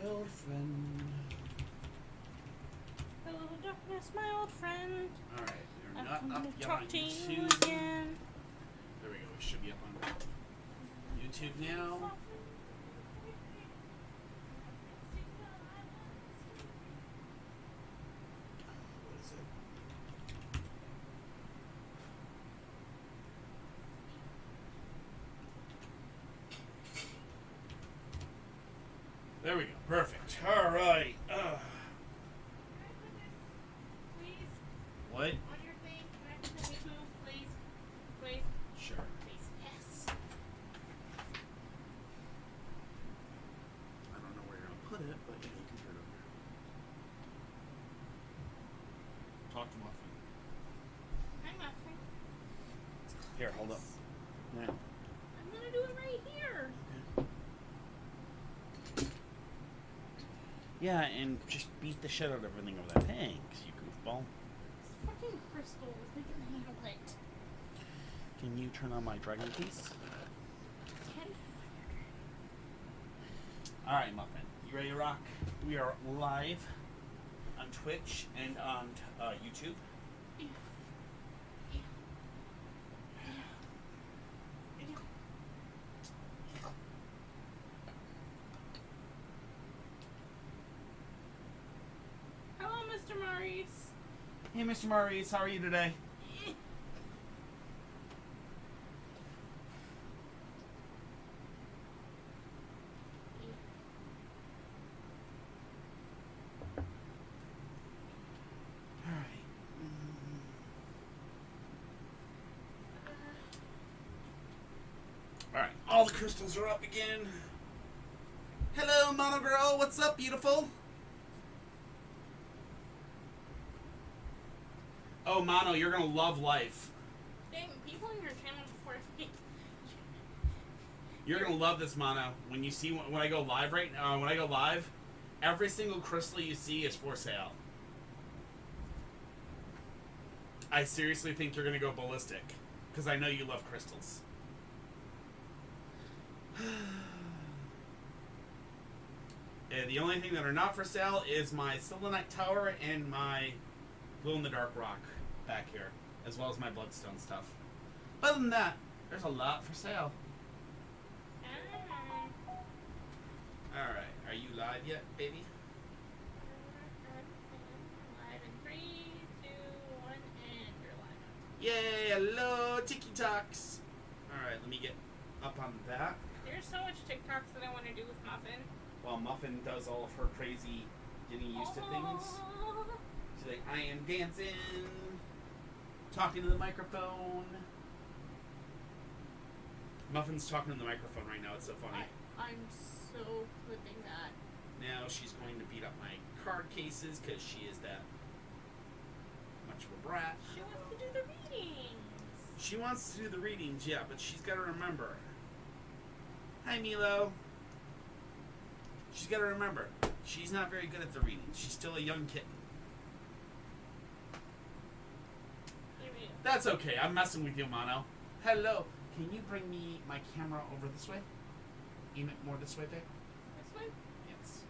Old friend. Hello, darkness, my old friend. Alright, we're I'm not gonna up yet talk on to you YouTube. again. There we go, we should be up on YouTube now. What is it? There we go, perfect. Alright. Please, What? on your thing, can I put the YouTube, please? Please, Sure. please. Yes. I don't know where you're gonna put it, but yeah, you can put it over there. Talk to Muffin. I'm not free. Here, hold up. Yeah. I'm gonna do it right here. Yeah, and just beat the shit out of everything over that tank, you goofball. It's fucking crystals. They can handle it. Can you turn on my dragon piece? Can Alright, Muffin. You ready to rock? We are live on Twitch and on YouTube. Hello, Mr. Maurice. Hey, Mr. Maurice, how are you today? Alright. Alright, all the crystals are up again. Hello, Mono Girl. What's up, beautiful? Oh, Mono, you're gonna love life. Dang, people in your channel before me. You're gonna love this, Mono. When you see when I go live when I go live, every single crystal you see is for sale. I seriously think you're gonna go ballistic, because I know you love crystals. The only thing that are not for sale is my Selenite Tower and my glow-in-the-dark rock back here, as well as my bloodstone stuff. Other than that, there's a lot for sale. Alright, are you live yet, baby? Live in 3, 2, 1, and you're live. Yay, hello, Tiki Talks. Alright, let me get up on that. There's so much TikToks that I want to do with Muffin. While Muffin does all of her crazy getting used to things. She's like, I am dancing, talking to the microphone. Muffin's talking to the microphone right now, it's so funny. I'm so clipping that. Now she's going to beat up my card cases because she is that much of a brat. She wants to do the readings. She wants to do the readings, yeah, but she's got to remember. Hi, Milo. She's got to remember, she's not very good at the readings. She's still a young kitten. Here we go. That's okay. I'm messing with you, Mono. Hello. Can you bring me my camera over this way? Aim it more this way, babe. This one? Yes.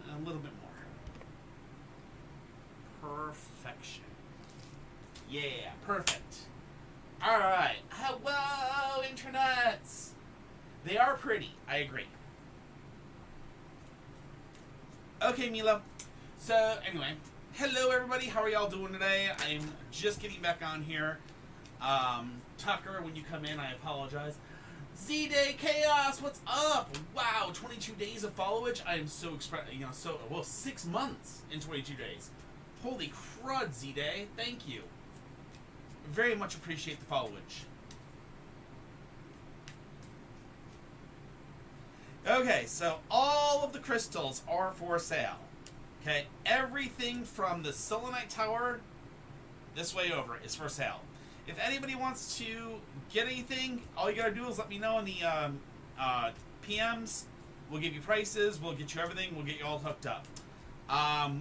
A little bit more. Perfection. Yeah, perfect. Alright. Hello, internets. They are pretty. I agree. Okay, Milo. So, anyway. Hello, everybody. How are y'all doing today? I'm just getting back on here. Tucker, when you come in, I apologize. Z-Day Chaos, what's up? Wow, 22 days of followage. I am so 6 months in 22 days. Holy crud, Z-Day. Thank you. Very much appreciate the followage. Okay, so all of the crystals are for sale. Okay, everything from the Selenite Tower this way over is for sale. If anybody wants to get anything, all you gotta do is let me know in the PMs. We'll give you prices, we'll get you everything, we'll get you all hooked up.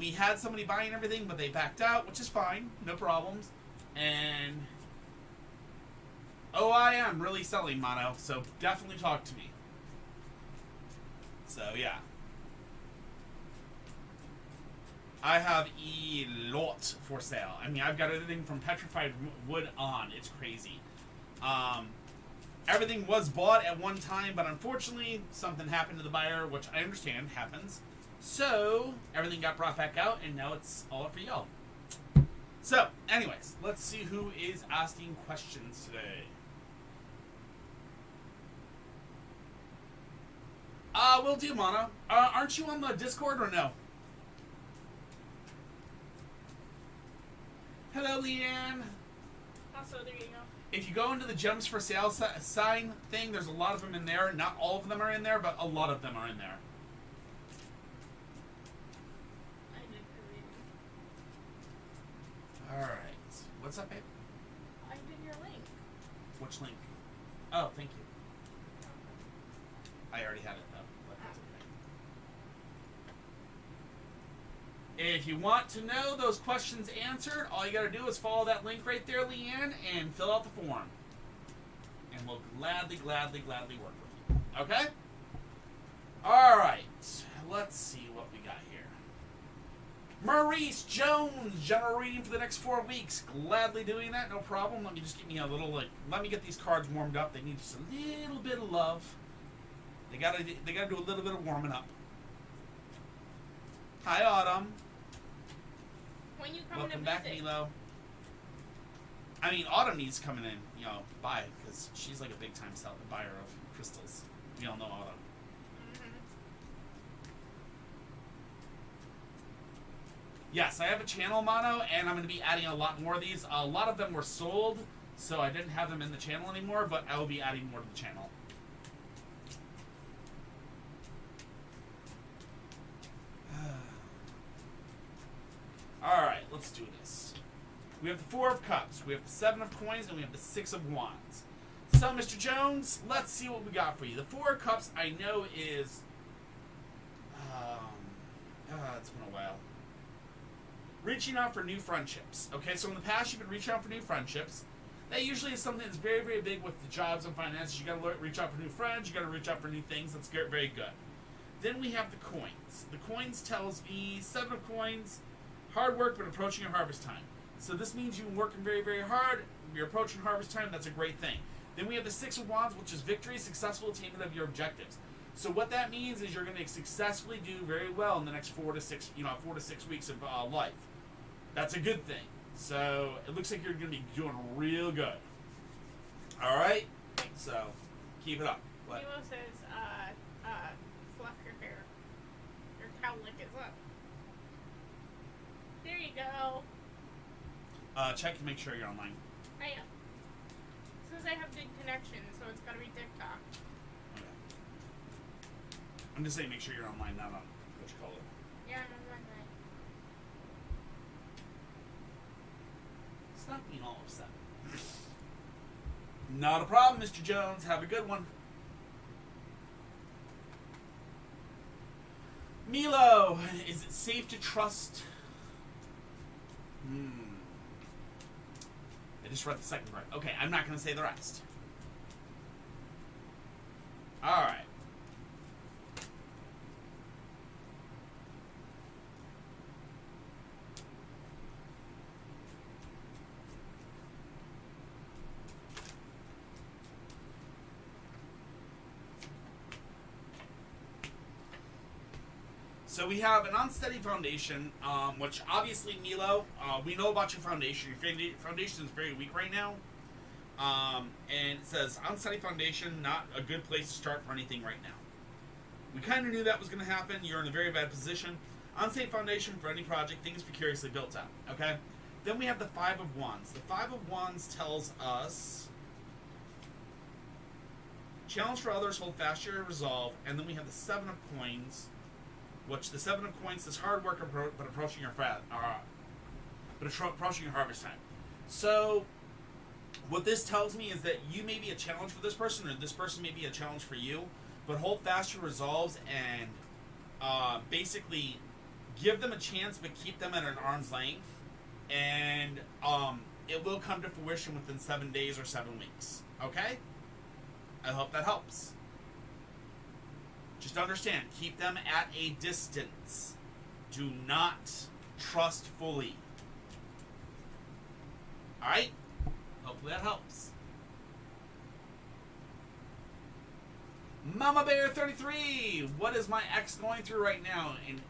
We had somebody buying everything, but they backed out, which is fine, no problems. And oh, I am really selling, Mono, so definitely talk to me. So yeah, I have a lot for sale. I mean, I've got everything from petrified wood on. It's crazy. Everything was bought at one time, but unfortunately, something happened to the buyer, which I understand happens. So everything got brought back out, and now it's all up for y'all. So, anyways, let's see who is asking questions today. Will do, Mono. Aren't you on the Discord or no? Hello, Leanne. Also, there you go. If you go into the gems for sale sign thing, there's a lot of them in there. Not all of them are in there, but a lot of them are in there. I did read. Alright. What's up, babe? I did your link. Which link? Oh, thank you. I already had it, though. But that's okay. If you want to know those questions answered, all you gotta do is follow that link right there, Leanne, and fill out the form. And we'll gladly work with you. Okay? Alright. Let's see what we got here. Maurice Jones, general reading for the next 4 weeks. Gladly doing that, no problem. Let me just give me a little, let me get these cards warmed up. They need just a little bit of love. They gotta do a little bit of warming up. Hi, Autumn. When you coming Welcome to back, visit? Milo. I mean, Autumn needs coming in, by, because she's like a big time buyer of crystals. We all know Autumn. Mm-hmm. Yes, I have a channel, Mono, and I'm going to be adding a lot more of these. A lot of them were sold, so I didn't have them in the channel anymore, but I will be adding more to the channel. Alright, let's do this. We have the 4 of Cups, we have the 7 of Coins, and we have the 6 of Wands. So, Mr. Jones, let's see what we got for you. The 4 of Cups, I know, is... it's been a while. Reaching out for new friendships. Okay, so in the past, you've been reaching out for new friendships. That usually is something that's very, very big with the jobs and finances. You got to reach out for new friends. You got to reach out for new things. That's very good. Then we have the coins. The coins tells me 7 of Coins, hard work, but approaching your harvest time. So this means you've been working very, very hard. You're approaching harvest time. That's a great thing. Then we have the 6 of Wands, which is victory, successful attainment of your objectives. So what that means is you're going to successfully do very well in the next 4 to 6 weeks of life. That's a good thing. So it looks like you're going to be doing real good. All right. So keep it up. What? Milo says, fluff your hair. Your cowlick is up. There you go. Check to make sure you're online. I am. Says I have good connection, so it's gotta be TikTok. Okay. I'm just saying make sure you're online, not on what you call it. Yeah, I'm on my way. Stop being all upset. Not a problem, Mr. Jones. Have a good one. Milo, is it safe to trust? I just read the second part. Okay, I'm not going to say the rest. All right. So we have an unsteady foundation, which obviously, Milo, we know about your foundation. Your foundation is very weak right now. And it says, unsteady foundation, not a good place to start for anything right now. We kind of knew that was going to happen. You're in a very bad position. Unsteady foundation for any project, things precariously built up. Okay? Then we have the 5 of Wands. The 5 of Wands tells us, challenge for others, hold fast your resolve. And then we have the 7 of Coins, which the 7 of Coins says hard work, but approaching your approaching your harvest time. So, what this tells me is that you may be a challenge for this person, or this person may be a challenge for you. But hold fast your resolves and basically give them a chance, but keep them at an arm's length, and it will come to fruition within 7 days or 7 weeks. Okay? I hope that helps. just understand, keep them at a distance. Do not trust fully. Alright? Hopefully that helps. Mama Bear 33, what is my ex going through right now, and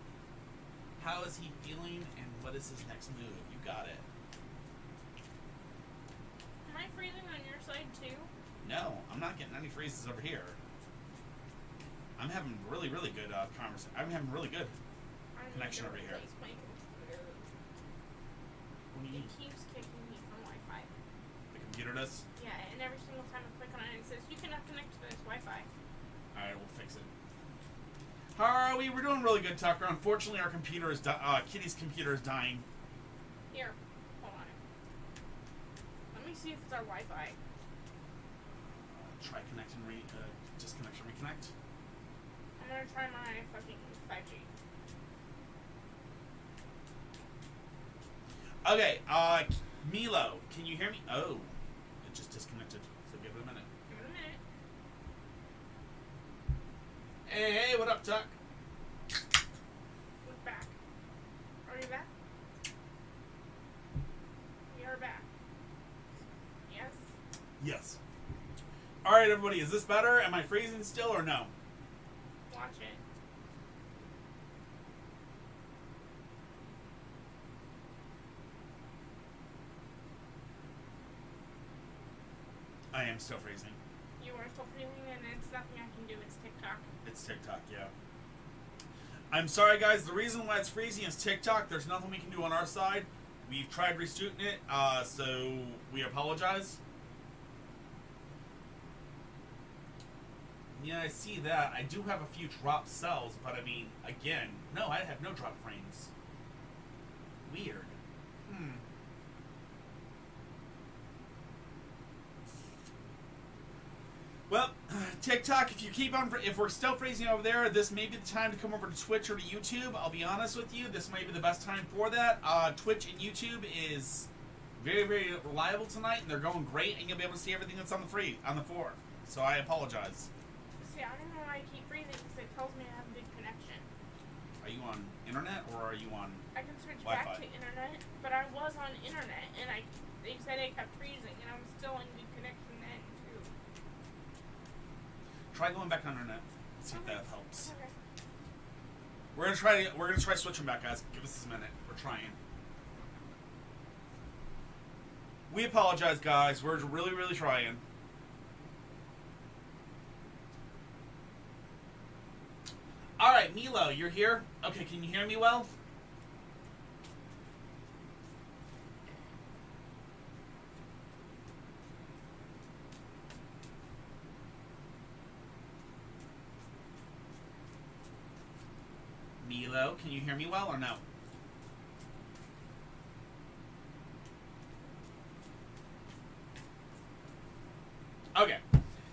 how is he feeling, and what is his next move? You got it. Am I freezing on your side too? No, I'm not getting any freezes over here. I'm having really, really good conversation. I'm having really good. I need Connection to over here. replace my computer. What do you It need? keeps kicking me from Wi-Fi. The computer does? Yeah, and every single time I click on it, it says you cannot connect to this Wi-Fi. Alright, we'll fix it. How are we? We're doing really good, Tucker. Unfortunately, our computer is Kitty's computer is dying. Here, hold on. Let me see if it's our Wi-Fi. Try connect and disconnect and reconnect. I'm gonna try my fucking 5G. Okay, Milo, can you hear me? Oh, it just disconnected. So give it a minute. Give it a minute. Hey, what up, Tuck? We're back. Are you back? We are back. Yes. Yes. All right, everybody, is this better? Am I freezing still or no? Watch it. I am still freezing. You are still freezing, and it's nothing I can do. It's TikTok. It's TikTok, yeah. I'm sorry, guys. The reason why it's freezing is TikTok. There's nothing we can do on our side. We've tried restarting it, so we apologize. Yeah, I see that. I do have a few dropped cells, but I mean, again, no, I have no dropped frames. Weird. Well, TikTok, if we're still freezing over there, this may be the time to come over to Twitch or to YouTube. I'll be honest with you, this may be the best time for that. Twitch and YouTube is very, very reliable tonight, and they're going great, and you'll be able to see everything that's on the floor. So I apologize. See, I don't know why I keep freezing because it tells me I have a good connection. Are you on internet or are you on? I can switch Wi-Fi? back to internet, but I was on internet, and they said it kept freezing, and I'm still in good connection then too. Try going back on internet. See if that helps. Okay. We're gonna try switching back, guys. Give us a minute. We're trying. We apologize, guys. We're really, really trying. All right, Milo, you're here. Okay, can you hear me well? Milo, can you hear me well or no? Okay,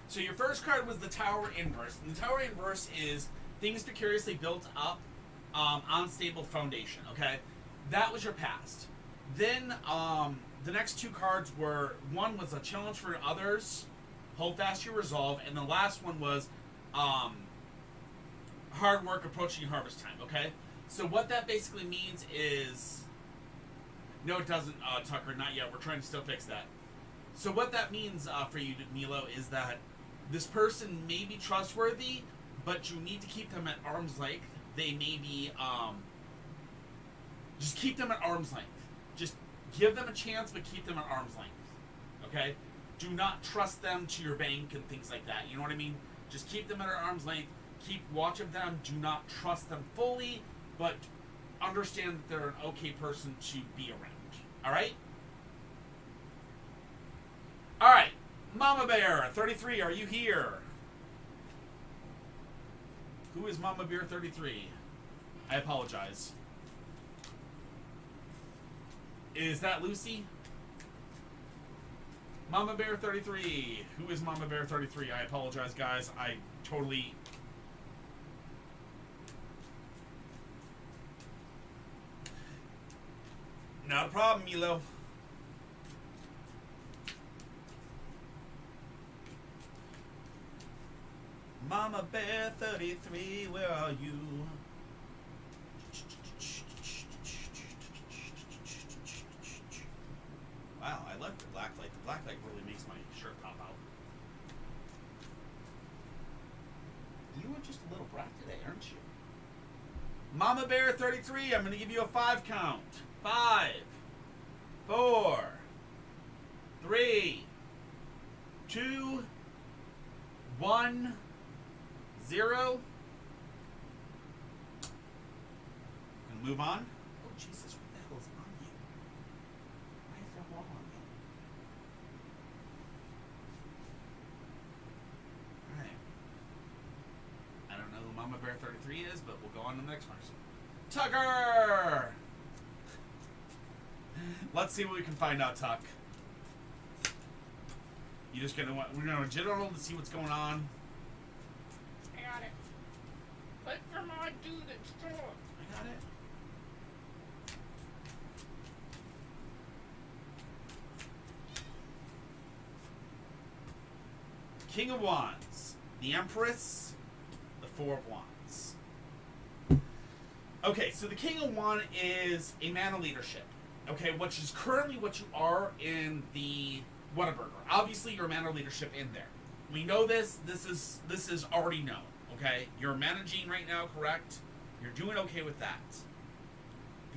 so your first card was the Tower Inverse. And the Tower Inverse is things precariously built up on stable foundation, okay? That was your past. Then the next two cards were, one was a challenge for others, hold fast your resolve, and the last one was hard work approaching harvest time, okay? So what that basically means is, no it doesn't, Tucker, not yet, we're trying to still fix that. So what that means for you, Milo, is that this person may be trustworthy, but you need to keep them at arm's length. They may be, just keep them at arm's length. Just give them a chance, but keep them at arm's length, okay? Do not trust them to your bank and things like that, you know what I mean? Just keep them at arm's length, keep watch of them, do not trust them fully, but understand that they're an okay person to be around, alright? Alright, Mama Bear 33, are you here? Who is Mama Bear 33? I apologize. Is that Lucy? Mama Bear 33. Who is Mama Bear 33? I apologize, guys. I totally... Not a problem, Milo. Mama Mama Bear 33, where are you? Wow, I like the black light. The black light really makes my shirt pop out. You were just a little brat today, aren't you? Mama Bear 33, I'm going to give you a 5 count. 5, 4, 3, 2, 1, 0. And move on. Oh, Jesus, what the hell is on you? Why is there a wall on you? Alright. I don't know who Mama Bear 33 is, but we'll go on to the next person. Tucker! Let's see what we can find out, Tuck. You just gonna we're gonna general to see what's going on. I got it. Click for my dude at store. I got it. King of Wands, the Empress, the Four of Wands. Okay, so the King of Wands is a man of leadership. Okay, which is currently what you are in the Whataburger. Obviously, you're a man of leadership in there. We know this. This is already known. Okay, you're managing right now, correct? You're doing okay with that.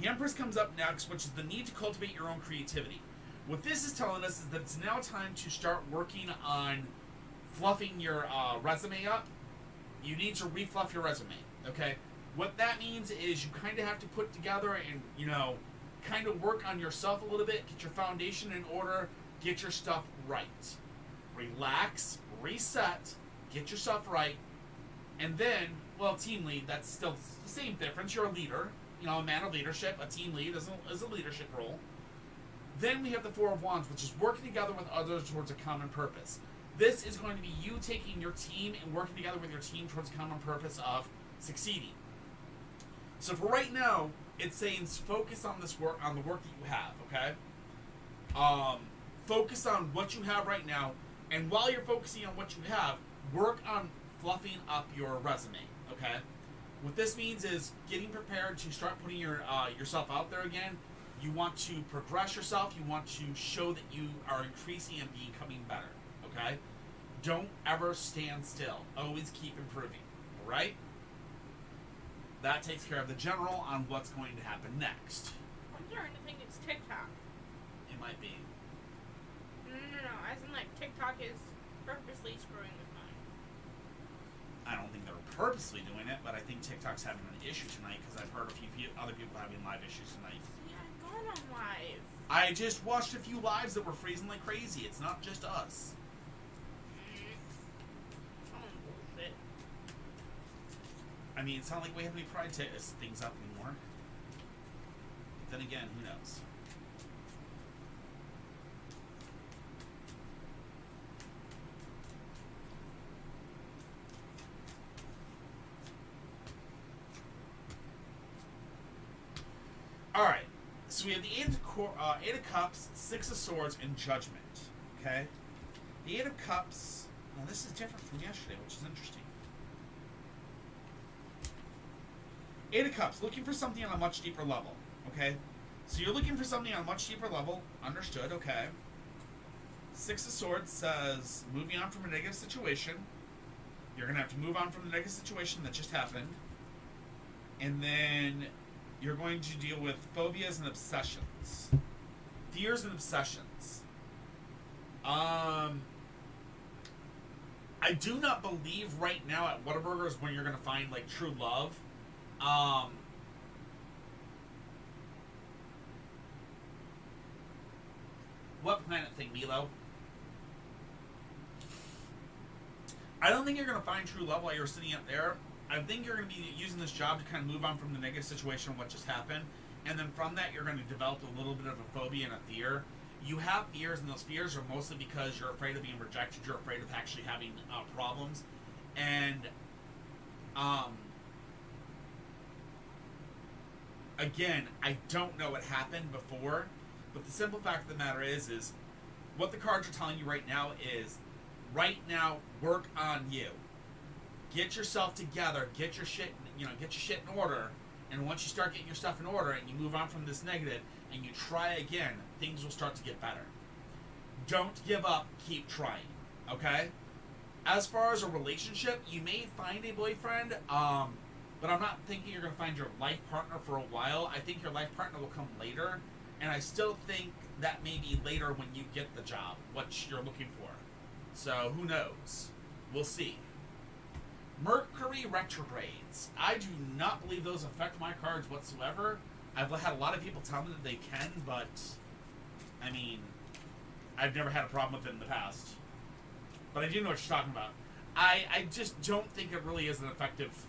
The Empress comes up next, which is the need to cultivate your own creativity. What this is telling us is that it's now time to start working on fluffing your resume up. You need to refluff your resume. Okay, what that means is you kind of have to put together and kind of work on yourself a little bit, get your foundation in order, get your stuff right. Relax, reset, get yourself right, and then, well, team lead, that's still the same difference. You're a leader, a man of leadership. A team lead is a leadership role. Then we have the Four of Wands, which is working together with others towards a common purpose. This is going to be you taking your team and working together with your team towards a common purpose of succeeding. So for right now, it's saying focus on this work, on the work that you have, okay? Focus on what you have right now, and while you're focusing on what you have, work on fluffing up your resume, okay? What this means is getting prepared to start putting yourself out there again. You want to progress yourself. You want to show that you are increasing and becoming better, okay? Don't ever stand still. Always keep improving, all right? That takes care of the general on what's going to happen next. I'm starting to think it's TikTok. It might be. No. As in, like, TikTok is purposely screwing with mine. I don't think they're purposely doing it, but I think TikTok's having an issue tonight because I've heard a few other people having live issues tonight. Yeah, I'm going on live. I just watched a few lives that were freezing like crazy. It's not just us. Bullshit. I mean, it's not like we have any pride to things up anymore. But then again, who knows? Alright, so we have the Eight of Cups, Six of Swords, and Judgment. Okay? The Eight of Cups, now this is different from yesterday, which is interesting. Eight of Cups, looking for something on a much deeper level. Okay? So you're looking for something on a much deeper level. Understood, okay. Six of Swords says, moving on from a negative situation. You're going to have to move on from the negative situation that just happened. And then you're going to deal with phobias and obsessions. Fears and obsessions. I do not believe right now at Whataburger is when you're going to find, like, true love. What planet thing, Milo? I don't think you're going to find true love while you're sitting up there. I think you're going to be using this job to kind of move on from the negative situation of what just happened. And then from that, you're going to develop a little bit of a phobia and a fear. You have fears, and those fears are mostly because you're afraid of being rejected. You're afraid of actually having problems. And, again, I don't know what happened before. But the simple fact of the matter is what the cards are telling you right now is, right now, work on you. get yourself together, get your shit in order, and once you start getting your stuff in order and you move on from this negative and you try again, things will start to get better. Don't give up, keep trying, okay? As far as a relationship, you may find a boyfriend, but I'm not thinking you're going to find your life partner for a while. I think your life partner will come later, and I still think that may be later when you get the job, what you're looking for. So, who knows? We'll see. Mercury retrogrades. I do not believe those affect my cards whatsoever. I've had a lot of people tell me that they can, but, I mean, I've never had a problem with it in the past. But I do know what you're talking about. I just don't think it really is an effective...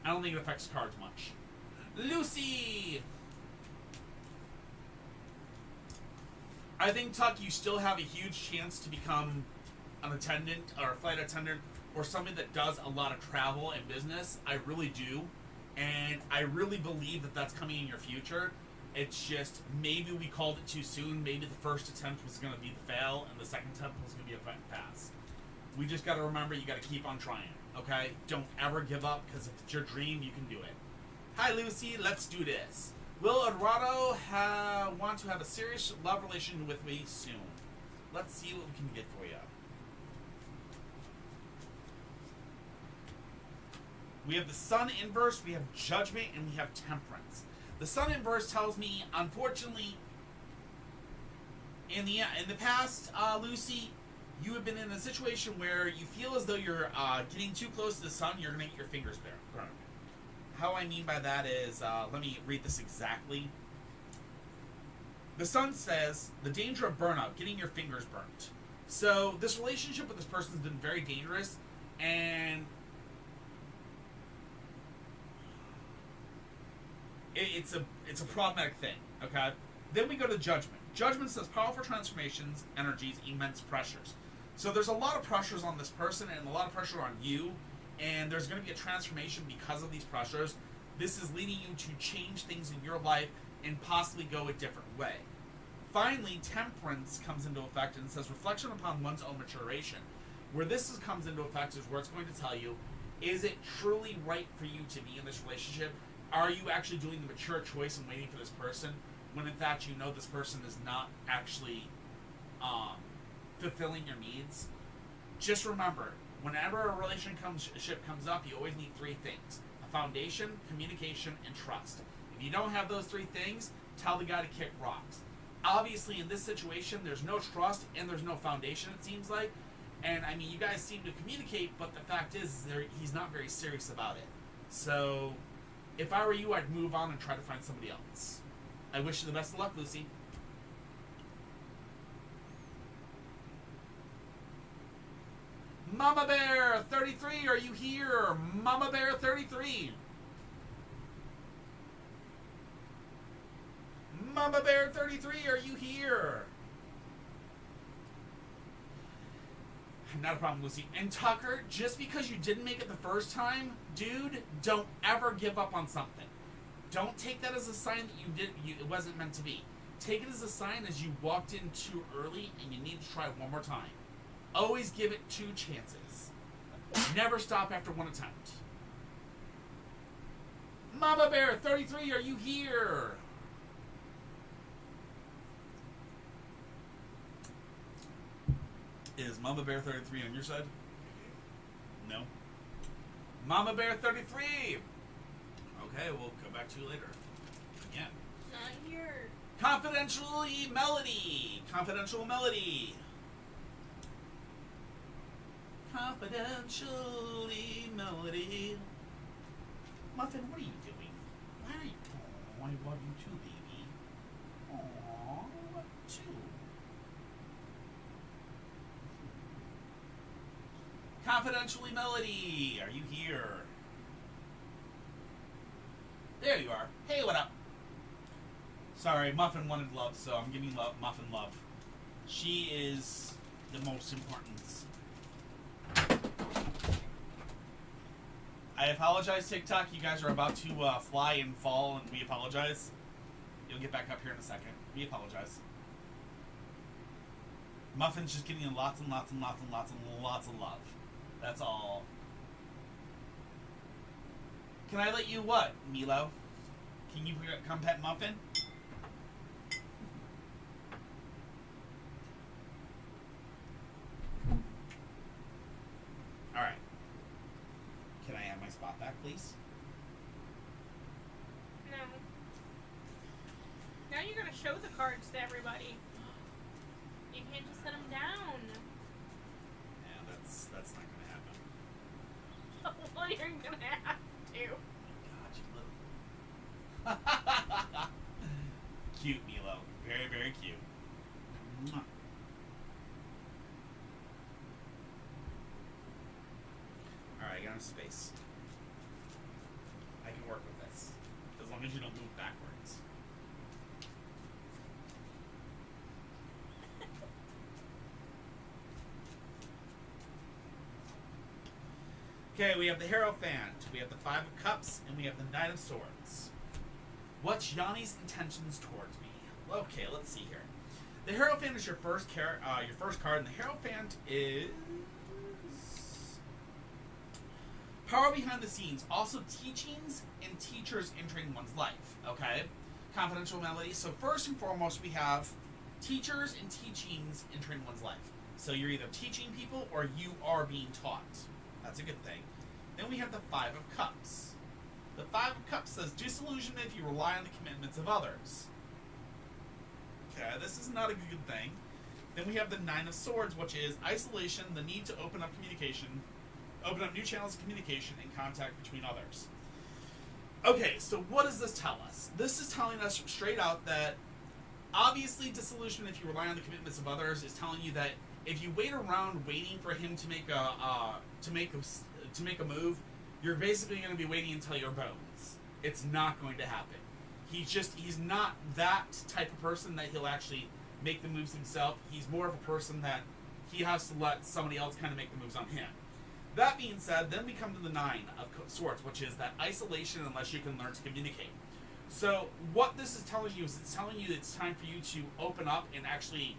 I don't think it affects cards much. Lucy! I think, Tuck, you still have a huge chance to become an attendant or a flight attendant or somebody that does a lot of travel and business. I really do. And I really believe that that's coming in your future. It's just maybe we called it too soon. Maybe the first attempt was going to be the fail and the second attempt was going to be a pass. We just got to remember you got to keep on trying, okay? Don't ever give up, because if it's your dream, you can do it. Hi, Lucy. Let's do this. Will Eduardo want to have a serious love relation with me soon? Let's see what we can get for you. We have the Sun inverse, we have Judgment, and we have Temperance. The Sun inverse tells me, unfortunately, in the past, Lucy, you have been in a situation where you feel as though you're getting too close to the sun, you're going to get your fingers burned. How I mean by that is, let me read this exactly. The Sun says, the danger of burnout, getting your fingers burnt. So this relationship with this person has been very dangerous, and it's a problematic thing, okay? Then we go to Judgment. Judgment says powerful transformations, energies, immense pressures. So there's a lot of pressures on this person and a lot of pressure on you, and there's going to be a transformation because of these pressures. This is leading you to change things in your life and possibly go a different way. Finally, Temperance comes into effect and says reflection upon one's own maturation. Where this comes into effect is where it's going to tell you, is it truly right for you to be in this relationship? Are you actually doing the mature choice and waiting for this person when in fact you know this person is not actually fulfilling your needs? Just remember, whenever a relationship comes up, you always need three things: a foundation, communication, and trust. If you don't have those three things, tell the guy to kick rocks. Obviously, in this situation, there's no trust and there's no foundation, it seems like. And, I mean, you guys seem to communicate, but the fact is he's not very serious about it. So, if I were you, I'd move on and try to find somebody else. I wish you the best of luck, Lucy. Mama Bear 33, are you here? Mama Bear 33. Mama Bear 33, are you here? Not a problem, Lucy. And Tucker, just because you didn't make it the first time, dude, don't ever give up on something. Don't take that as a sign that it wasn't meant to be. Take it as a sign as you walked in too early and you need to try one more time. Always give it 2 chances. Never stop after 1 attempt. Mama Bear 33, are you here? Is Mama Bear 33 on your side? No. Mama Bear 33! Okay, we'll come back to you later. Again. Not here. Confidentially Melody! Confidential Melody! Confidentially Melody. Muffin, what are you doing? Why are you... Oh, I love you too, baby. Aww, I love you too. Confidentially Melody, are you here? There you are. Hey, what up? Sorry, Muffin wanted love, so I'm giving Muffin love. She is the most important. I apologize, TikTok. You guys are about to fly and fall, and we apologize. You'll get back up here in a second. We apologize. Muffin's just getting lots and lots and lots and lots and lots of love. That's all. Can I let you what, Milo? Can you come pet Muffin? Alright. Can I have my spot back, please? No. Now you're gonna show the cards to everybody. You can't just set them down. Yeah, that's not gonna happen. Well, you're gonna have to. God, you little. Cute, Milo. Very, very cute. Mwah. Alright, I got enough space. I can work with this. As long as you don't move backwards. Okay, we have the Hierophant, we have the Five of Cups, and we have the Knight of Swords. What's Yanni's intentions towards me? Okay, let's see here. The Hierophant is your first card, and the Hierophant is power behind the scenes, also teachings and teachers entering one's life. Okay, confidential melody. So first and foremost, we have teachers and teachings entering one's life. So you're either teaching people or you are being taught. That's a good thing. Then we have the Five of Cups. The Five of Cups says disillusionment if you rely on the commitments of others. Okay, this is not a good thing. Then we have the Nine of Swords, which is isolation, the need to open up communication, open up new channels of communication and contact between others. Okay, so what does this tell us? This is telling us straight out that obviously disillusionment if you rely on the commitments of others is telling you that if you wait around waiting for him to make a move, you're basically going to be waiting until your bones. It's not going to happen. He's not that type of person that he'll actually make the moves himself. He's more of a person that he has to let somebody else kind of make the moves on him. That being said, then we come to the Nine of Swords, which is that isolation unless you can learn to communicate. So what this is telling you is it's telling you it's time for you to open up and actually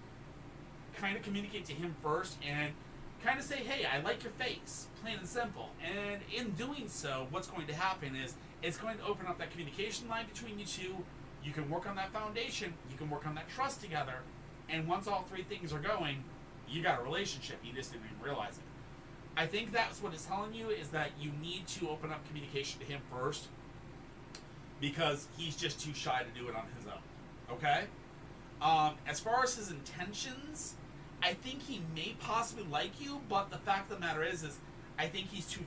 kind of communicate to him first and kind of say, hey, I like your face, plain and simple. And in doing so, what's going to happen is it's going to open up that communication line between you two. You can work on that foundation, you can work on that trust together, and once all three things are going, you got a relationship. You just didn't even realize it. I think that's what it's telling you, is that you need to open up communication to him first because he's just too shy to do it on his own. Okay? As far as his intentions, I think he may possibly like you, but the fact of the matter is I think he's too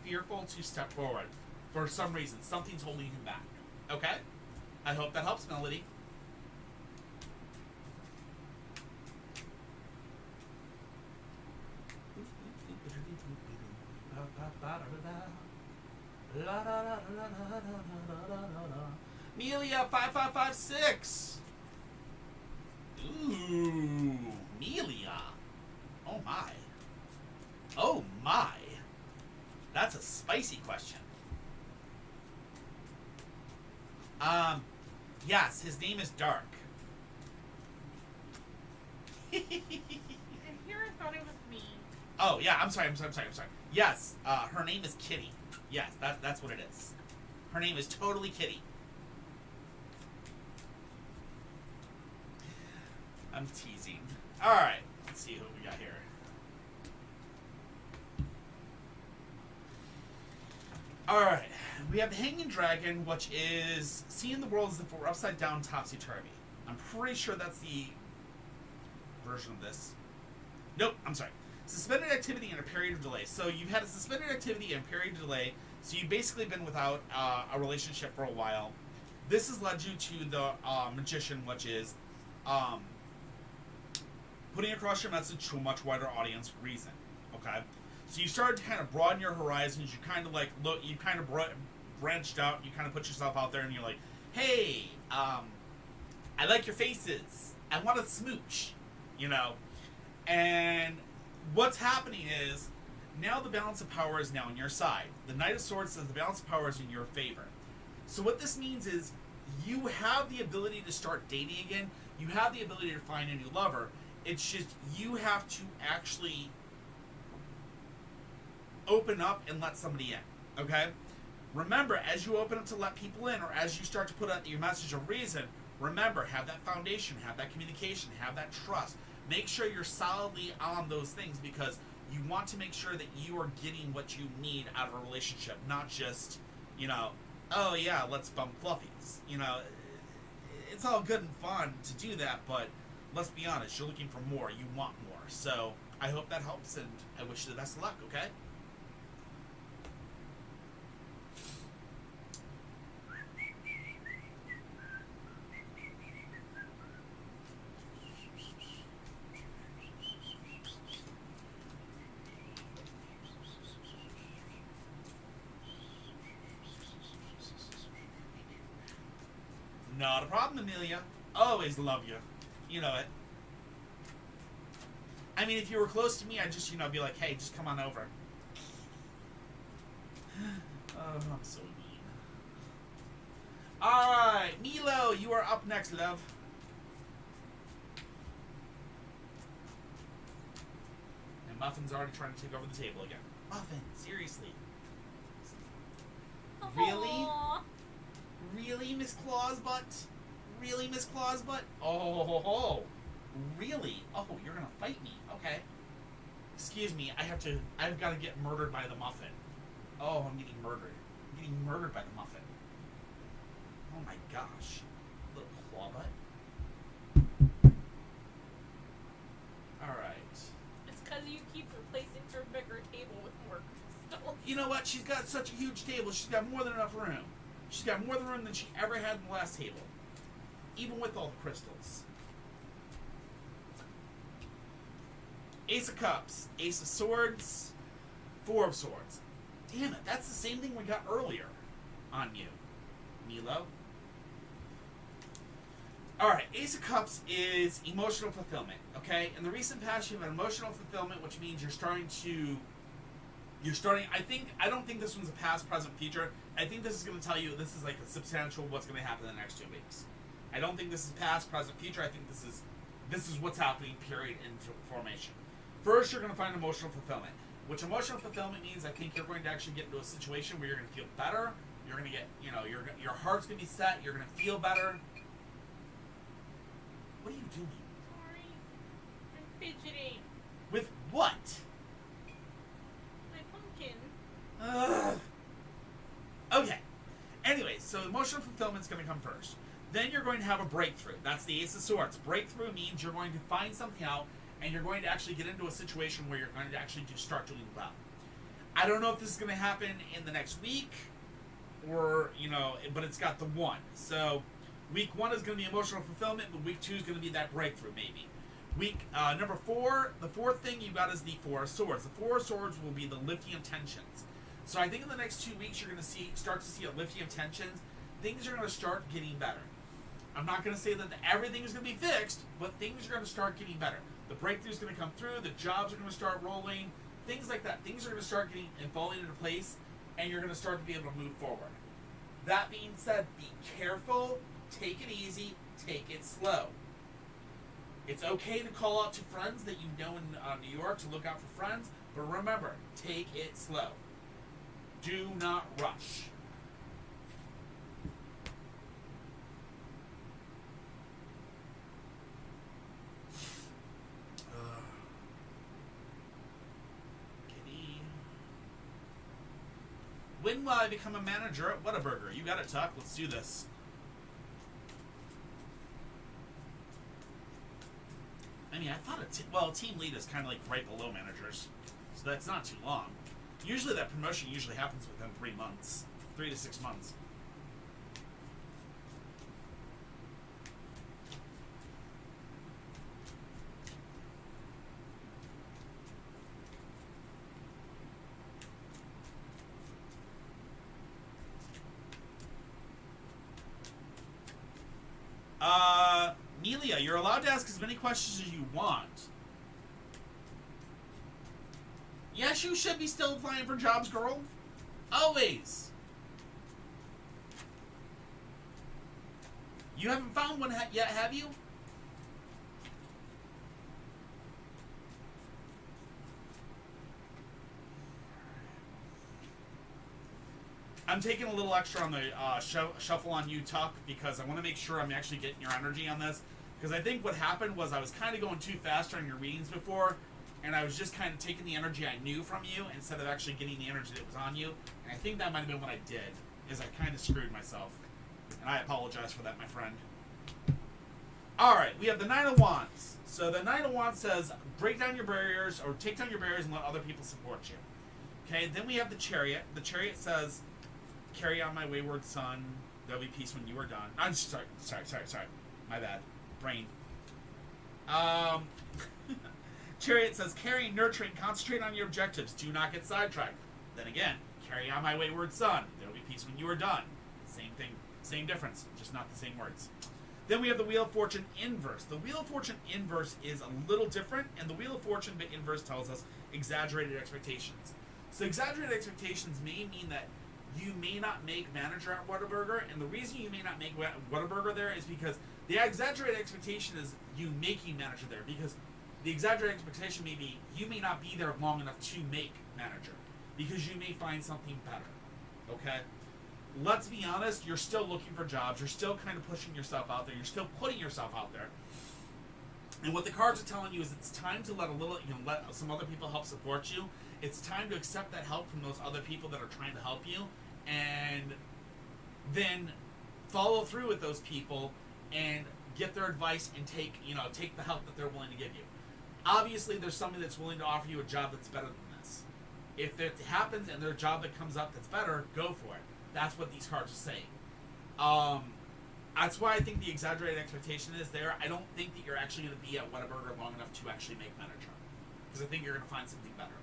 fearful to step forward. For some reason, something's holding him back. Okay? I hope that helps, Melody. Melia 5556. Ooh, Melia. Oh my. Oh my. That's a spicy question. Yes, his name is Dark. And here I thought it was me. Oh yeah, I'm sorry. Yes, her name is Kitty. Yes, that's what it is. Her name is totally Kitty. I'm teasing. Alright, let's see who we got here. Alright, we have the Hanging Dragon, which is seeing the world as if we're upside down, topsy-turvy. I'm pretty sure that's the version of this. Nope, I'm sorry. Suspended activity and a period of delay. So you've had a suspended activity and a period of delay, so you've basically been without a relationship for a while. This has led you to the Magician, which is putting across your message to a much wider audience. Reason, okay? So you started to kind of broaden your horizons. You kind of like you kind of branched out. You kind of put yourself out there, and you're like, hey, I like your faces. I want to smooch, you know. And what's happening is now the balance of power is now on your side. The Knight of Swords says the balance of power is in your favor. So what this means is you have the ability to start dating again. You have the ability to find a new lover. It's just you have to actually open up and let somebody in. Okay? Remember, as you open up to let people in, or as you start to put out your message of reason, remember, have that foundation, have that communication, have that trust. Make sure you're solidly on those things, because you want to make sure that you are getting what you need out of a relationship, not just, oh yeah, let's bump fluffies. It's all good and fun to do that, but let's be honest, you're looking for more, you want more. So I hope that helps, and I wish you the best of luck, okay? Not a problem, Amelia. Always love you. You know it. I mean, if you were close to me, I'd just, be like, hey, just come on over. Oh, I'm so mean. Alright, Milo, you are up next, love. And Muffin's already trying to take over the table again. Muffin, seriously. Really? Aww. Really, Miss Clawsbutt? Really, Miss Clawsbutt? Oh, really? Oh, you're gonna fight me? Okay. Excuse me, I've got to get murdered by the muffin. Oh, I'm getting murdered. I'm getting murdered by the muffin. Oh my gosh. Little clawbutt. Alright. It's because you keep replacing her bigger table with more crystals. You know what? She's got such a huge table, she's got more than enough room. She's got more room than she ever had in the last table. Even with all the crystals. Ace of Cups, Ace of Swords, Four of Swords. Damn it, that's the same thing we got earlier on you, Milo. Alright, Ace of Cups is emotional fulfillment, okay? In the recent past, you have an emotional fulfillment, which means I don't think this one's a past, present, future. I think this is going to tell you this is like a substantial what's going to happen in the next 2 weeks. I don't think this is past, present, future. I think this is what's happening, period, in formation. First, you're going to find emotional fulfillment, which emotional fulfillment means I think you're going to actually get into a situation where you're going to feel better. You're going to get, your heart's going to be set. You're going to feel better. What are you doing? Sorry. I'm fidgeting. With what? My pumpkin. Okay. Anyway, so emotional fulfillment's going to come first. Then you're going to have a breakthrough. That's the Ace of Swords. Breakthrough means you're going to find something out, and you're going to actually get into a situation where you're going to actually start doing well. I don't know if this is going to happen in the next week, or, but it's got the 1. So week 1 is going to be emotional fulfillment, but week 2 is going to be that breakthrough, maybe. Week number 4, the 4th thing you got is the Four of Swords. The Four of Swords will be the lifting of tensions. So I think in the next 2 weeks you're going to start to see a lifting of tensions. Things are going to start getting better. I'm not going to say that everything is going to be fixed, but things are going to start getting better. The breakthrough is going to come through. The jobs are going to start rolling. Things like that. Things are going to start getting and falling into place, and you're going to start to be able to move forward. That being said, be careful. Take it easy. Take it slow. It's okay to call out to friends that you know in New York to look out for friends, but remember, take it slow. Do not rush. Kitty. When will I become a manager at Whataburger? You got it, Tuck. Let's do this. I mean, I thought team lead is kind of like right below managers, so that's not too long. Usually that promotion usually happens within 3 months, 3 to 6 months. Melia, you're allowed to ask as many questions as you want. Yes, you should be still applying for jobs, girl. Always. You haven't found one yet, have you? I'm taking a little extra on the shuffle on you, Tuck, because I want to make sure I'm actually getting your energy on this. Because I think what happened was I was kind of going too fast on your readings before, and I was just kind of taking the energy I knew from you instead of actually getting the energy that was on you. And I think that might have been what I did, is I kind of screwed myself. And I apologize for that, my friend. Alright, we have the Nine of Wands. So the Nine of Wands says, break down your barriers, or take down your barriers and let other people support you. Okay, then we have the Chariot. The Chariot says, carry on my wayward son, there'll be peace when you are done. I'm sorry. My bad. Brain. Chariot says, carry, nurturing, concentrate on your objectives. Do not get sidetracked. Then again, carry on my wayward son. There will be peace when you are done. Same thing, same difference, just not the same words. Then we have the Wheel of Fortune inverse. The Wheel of Fortune inverse is a little different, and the Wheel of Fortune inverse tells us exaggerated expectations. So exaggerated expectations may mean that you may not make manager at Whataburger, and the reason you may not make Whataburger there is because the exaggerated expectation is you making manager there, because the exaggerated expectation may be you may not be there long enough to make manager, because you may find something better. Okay? Let's be honest, you're still looking for jobs, you're still kind of pushing yourself out there, you're still putting yourself out there. And what the cards are telling you is it's time to let let some other people help support you. It's time to accept that help from those other people that are trying to help you, and then follow through with those people and get their advice and take the help that they're willing to give you. Obviously, there's somebody that's willing to offer you a job that's better than this. If it happens and there's a job that comes up that's better, go for it. That's what these cards are saying. That's why I think the exaggerated expectation is there. I don't think that you're actually going to be at Whataburger long enough to actually make manager, because I think you're going to find something better.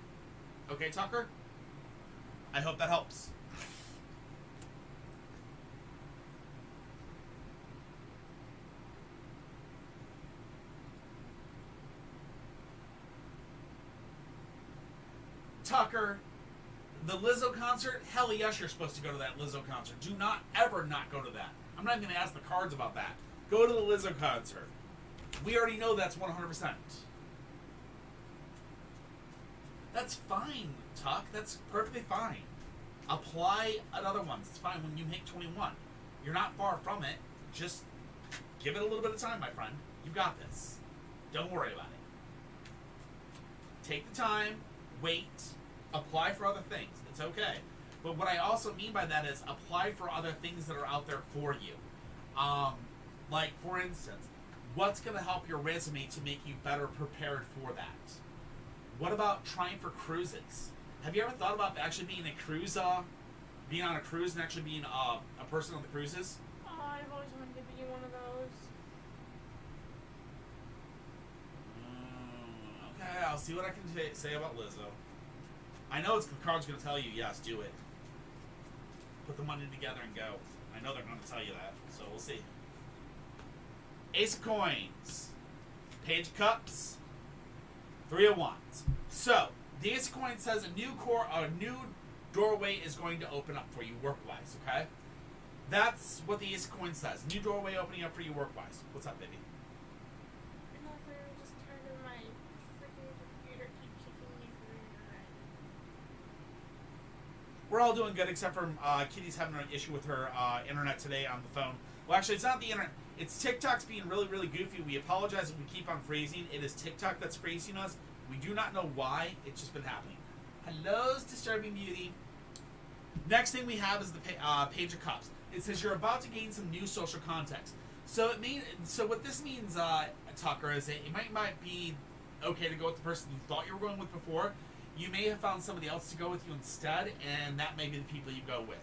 Okay, Tucker? I hope that helps. Tucker, the Lizzo concert? Hell yes, you're supposed to go to that Lizzo concert. Do not ever not go to that. I'm not even going to ask the cards about that. Go to the Lizzo concert. We already know that's 100%. That's fine, Tuck. That's perfectly fine. Apply at other ones. It's fine when you make 21. You're not far from it. Just give it a little bit of time, my friend. You got this. Don't worry about it. Take the time. Wait. Apply for other things. It's okay. But what I also mean by that is apply for other things that are out there for you. Like, for instance, what's going to help your resume to make you better prepared for that? What about trying for cruises? Have you ever thought about actually being a cruise, being on a cruise and actually being a person on the cruises? Oh, I've always wanted to be one of those. Okay, I'll see what I can say about Lizzo. I know the card's going to tell you, yes, do it. Put the money together and go. I know they're going to tell you that, so we'll see. Ace of Coins. Page of Cups. Three of Wands. So, the Ace of Coins says a new doorway is going to open up for you work-wise, okay? That's what the Ace of Coins says. New doorway opening up for you work-wise. What's up, baby? Nothing, I'm just tired of my freaking computer keep kicking me through the internet. We're all doing good, except for Kitty's having an issue with her internet today on the phone. Well, actually, it's not the internet. It's TikTok's being really, really goofy. We apologize if we keep on freezing. It is TikTok that's freezing us. We do not know why. It's just been happening. Hello's Disturbing Beauty. Next thing we have is the Page of Cups. It says you're about to gain some new social contacts. So what this means, Tucker, is it might be okay to go with the person you thought you were going with before. You may have found somebody else to go with you instead, and that may be the people you go with.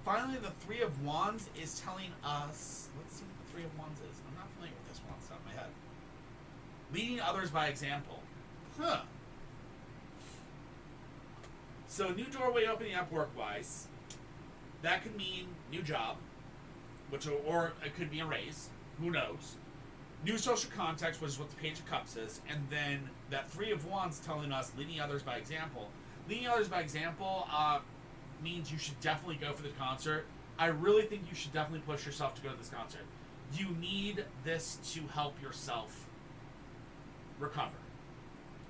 Finally, the Three of Wands is telling us... Let's see what the Three of Wands is. I'm not familiar with this one off the top of my head. Leading others by example. Huh. So, new doorway opening up work-wise. That could mean new job, or it could be a raise. Who knows? New social contacts, which is what the Page of Cups is. And then that Three of Wands telling us leading others by example. Leading others by example means you should definitely go for the concert. I really think you should definitely push yourself to go to this concert. You need this to help yourself recover.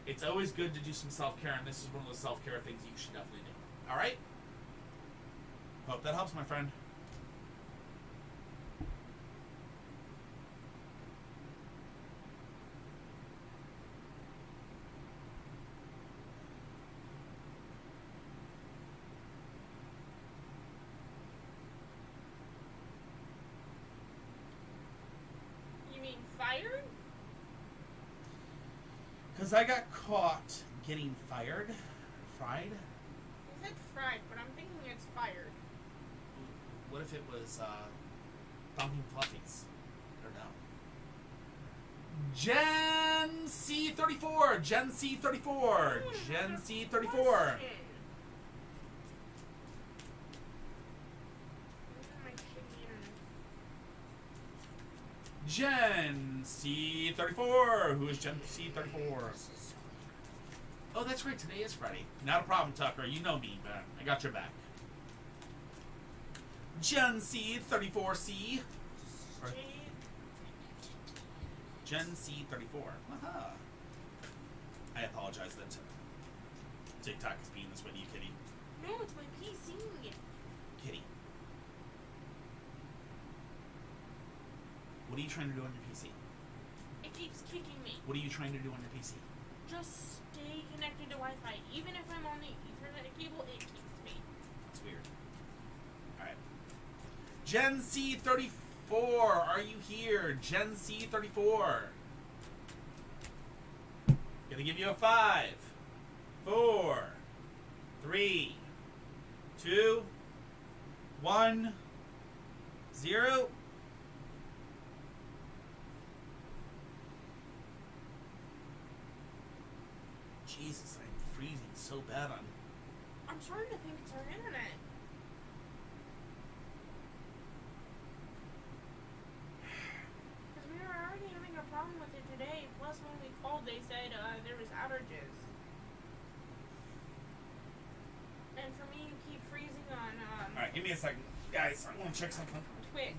It's always good to do some self-care, and this is one of those self-care things you should definitely do. All right? Hope that helps, my friend. You mean fired? Because I got caught getting fired. Fried? I said fried, but I'm thinking it's fired. What if it was Thumping Fluffies? I don't know. Gen C34! Gen C34! Gen C34! Question. My shitty internet. Gen C34! Who is Gen C34? Oh, that's right. Today is Friday. Not a problem, Tucker. You know me, but I got your back. Gen C34C. Or Gen C34. Aha. I apologize that TikTok is being this way to you, Kitty. No, it's my PC. Kitty. What are you trying to do on your PC? It keeps kicking me. What are you trying to do on your PC? Just stay connected to Wi-Fi. Even if I'm on the Ethernet cable, it keeps me. That's weird. Alright. Gen C34, are you here? Gen C34. Gonna give you a 5, 4, 3, 2, 1, 0. Jesus, I'm freezing so bad on. I'm starting to think it's our internet. Because we were already having a problem with it today. Plus, when we called, they said there was outages. And for me, you keep freezing on Alright, give me a second. Guys, I want to check something. Twitch.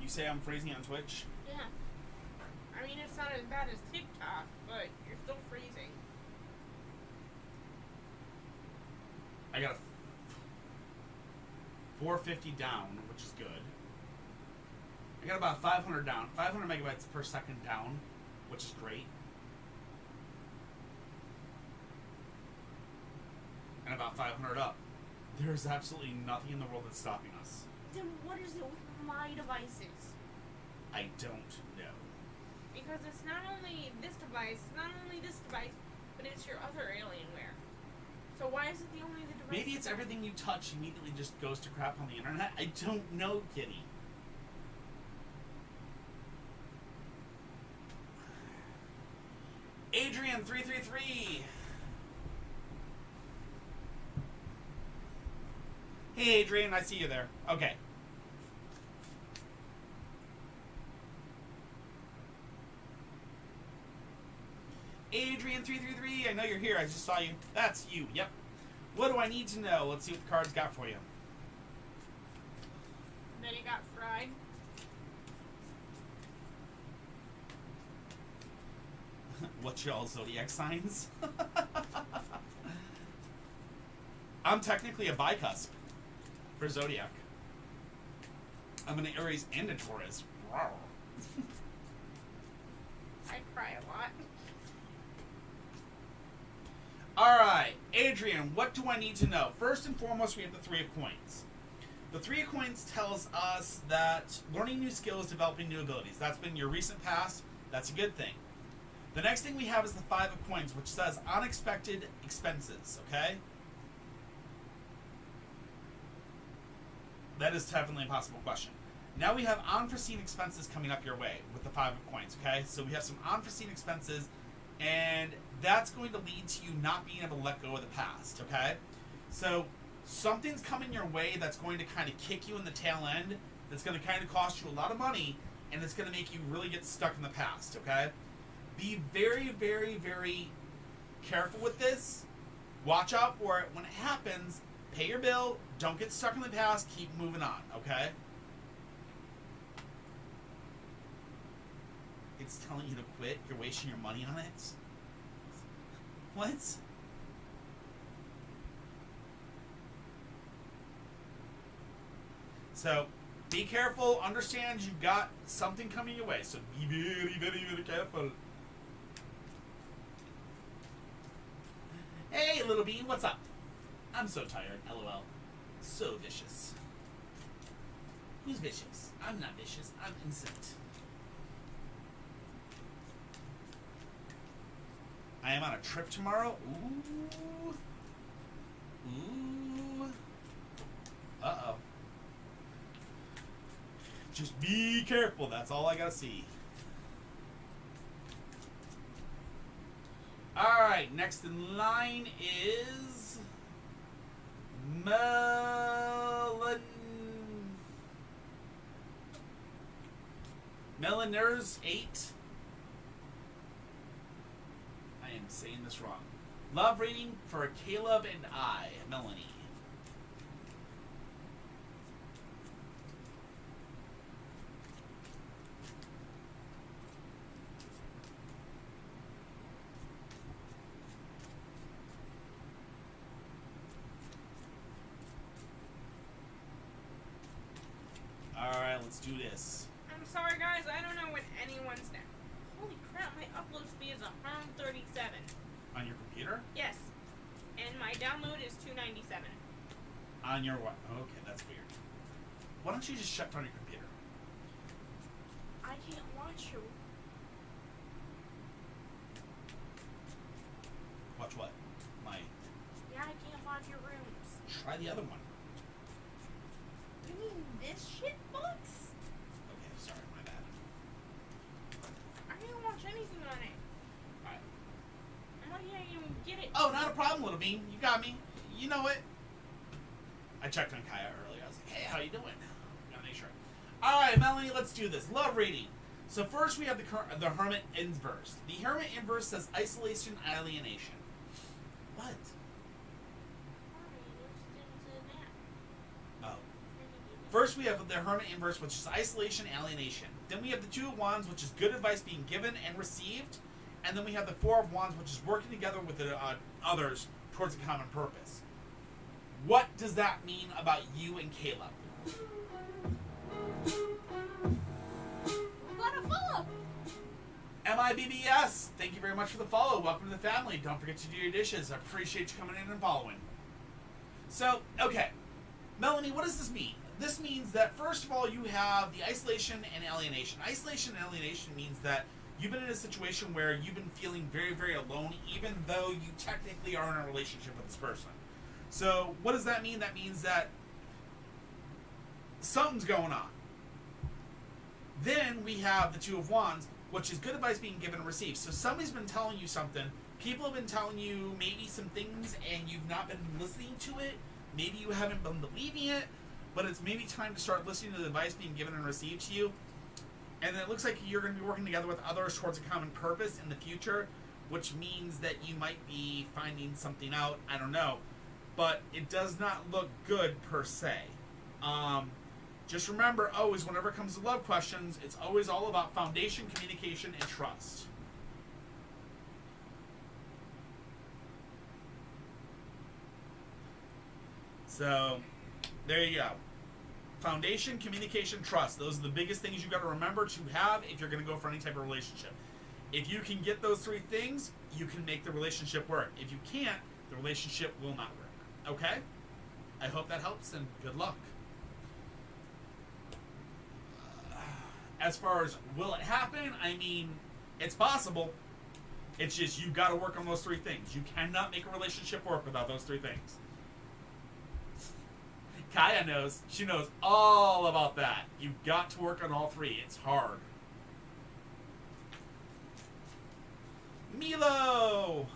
You say I'm freezing on Twitch? Yeah. I mean, it's not as bad as TikTok, but you're still freezing. I got a 450 down, which is good. I got about 500 down, 500 megabytes per second down, which is great. And about 500 up. There's absolutely nothing in the world that's stopping us. Then what is it with my devices? I don't know. Because it's not only this device, but it's your other Alienware. So why is it the only the device? Maybe it's everything you touch immediately just goes to crap on the internet. I don't know, Kitty. Adrian333. Hey, Adrian, I see you there. Okay. Adrian333, I know you're here. I just saw you. That's you. Yep. What do I need to know? Let's see what the cards got for you. Then it got fried. What's y'all zodiac signs? I'm technically a bicusp for zodiac. I'm an Aries and a Taurus. Rawr. I cry a lot. Alright, Adrian, what do I need to know? First and foremost, we have the Three of Coins. The Three of Coins tells us that learning new skills, developing new abilities. That's been your recent past. That's a good thing. The next thing we have is the Five of Coins, which says unexpected expenses, okay? That is definitely a possible question. Now we have unforeseen expenses coming up your way with the Five of Coins, okay? So we have some unforeseen expenses, and that's going to lead to you not being able to let go of the past, okay? So something's coming your way that's going to kind of kick you in the tail end, that's going to kind of cost you a lot of money, and it's going to make you really get stuck in the past, okay? Be very, very, very careful with this. Watch out for it. When it happens, pay your bill. Don't get stuck in the past. Keep moving on, okay? it's telling you to quit, you're wasting your money on it. What? So, be careful. Understand you've got something coming your way. So be very, very, very careful. Hey, little bean, what's up? I'm so tired. LOL. So vicious. Who's vicious? I'm not vicious. I'm innocent. I am on a trip tomorrow. Ooh. Ooh. Uh-oh. Just be careful. That's all I gotta see. Alright, next in line is Melaners 8. I am saying this wrong. Love reading for Caleb and I, Melanie. Alright, let's do this. I'm sorry, guys. I don't know when anyone's now. Holy crap! My upload speed is 137. On your computer? Yes, and my download is 297. On your what? Okay, that's weird. Why don't you just shut down your computer? I can't watch you. Watch what? My. Yeah, I can't watch your rooms. Try the other one. You mean this shit box? Okay, sorry, my bad. I can't watch anything on it. Alright. Why can't you get it? Oh, not a problem, little bean. You got me. You know it. I checked on Kaya earlier. I was like, hey, how you doing? Gotta make sure. Alright, Melanie, let's do this. Love reading. So first we have the Hermit Inverse. The Hermit Inverse says isolation, alienation. What? Oh. First we have the Hermit Inverse, which is isolation, alienation. Then we have the Two of Wands, which is good advice being given and received. And then we have the Four of Wands, which is working together with the others towards a common purpose. What does that mean about you and Caleb? Got a follow. MIBBS, thank you very much for the follow. Welcome to the family. Don't forget to do your dishes. I appreciate you coming in and following. So, okay. Melanie, what does this mean? This means that, first of all, you have the isolation and alienation. Isolation and alienation means that you've been in a situation where you've been feeling very, very alone, even though you technically are in a relationship with this person. So, what does that mean? That means that something's going on. Then we have the Two of Wands, which is good advice being given and received. So somebody's been telling you something. People have been telling you maybe some things, and you've not been listening to it. Maybe you haven't been believing it, but it's maybe time to start listening to the advice being given and received to you. And it looks like you're going to be working together with others towards a common purpose in the future, which means that you might be finding something out. I don't know. But it does not look good per se. Just remember, always, whenever it comes to love questions, it's always all about foundation, communication, and trust. So, there you go. Foundation, communication, trust. Those are the biggest things you've got to remember to have if you're going to go for any type of relationship. If you can get those three things, you can make the relationship work. If you can't, the relationship will not work. Okay? I hope that helps, and good luck. As far as will it happen, I mean, it's possible. It's just you've got to work on those three things. You cannot make a relationship work without those three things. Kaya knows. She knows all about that. You've got to work on all three. It's hard. Milo!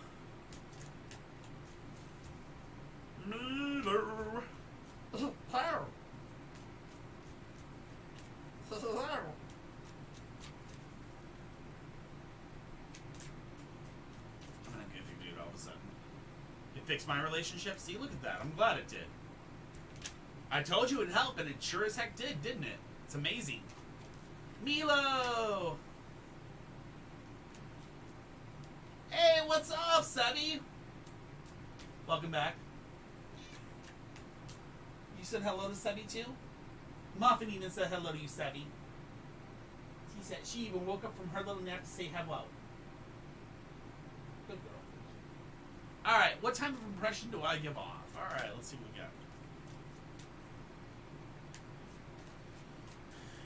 Milo! How? I'm not getting dude all of a sudden. It fixed my relationship? See, look at that. I'm glad it did. I told you it'd help, and it sure as heck did, didn't it? It's amazing. Milo! what's up, Sebby? Welcome back. You said hello to Sebby too? Muffin even said hello to you, Sebby. She said she even woke up from her little nap to say hello. Good girl. Alright, what type of impression do I give off? Alright, let's see what we got.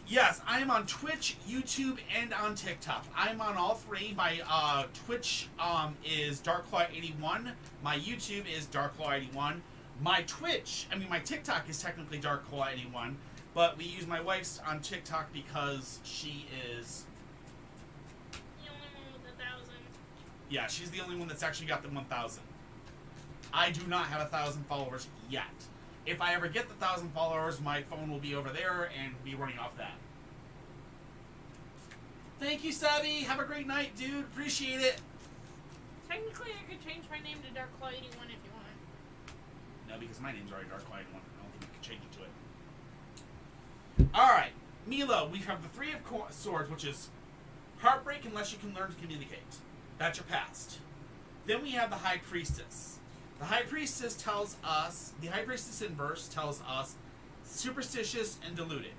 Yes, I am on Twitch, YouTube, and on TikTok. I'm on all three. My Twitch is DarkClaw81. My YouTube is DarkClaw81. My TikTok is technically DarkClaw81, but we use my wife's on TikTok because she is... The only one with 1,000. Yeah, she's the only one that's actually got the 1,000. I do not have 1,000 followers yet. If I ever get the 1,000 followers, my phone will be over there and be running off that. Thank you, Sabby. Have a great night, dude. Appreciate it. Technically, I could change my name to DarkClaw81 if you want. No, because my name's already DarkClaw81. I don't think we can change it to it. Alright. Milo, we have the Three of Swords, which is heartbreak unless you can learn to communicate. That's your past. Then we have the High Priestess. The High Priestess tells us, the High Priestess inverse tells us superstitious and deluded.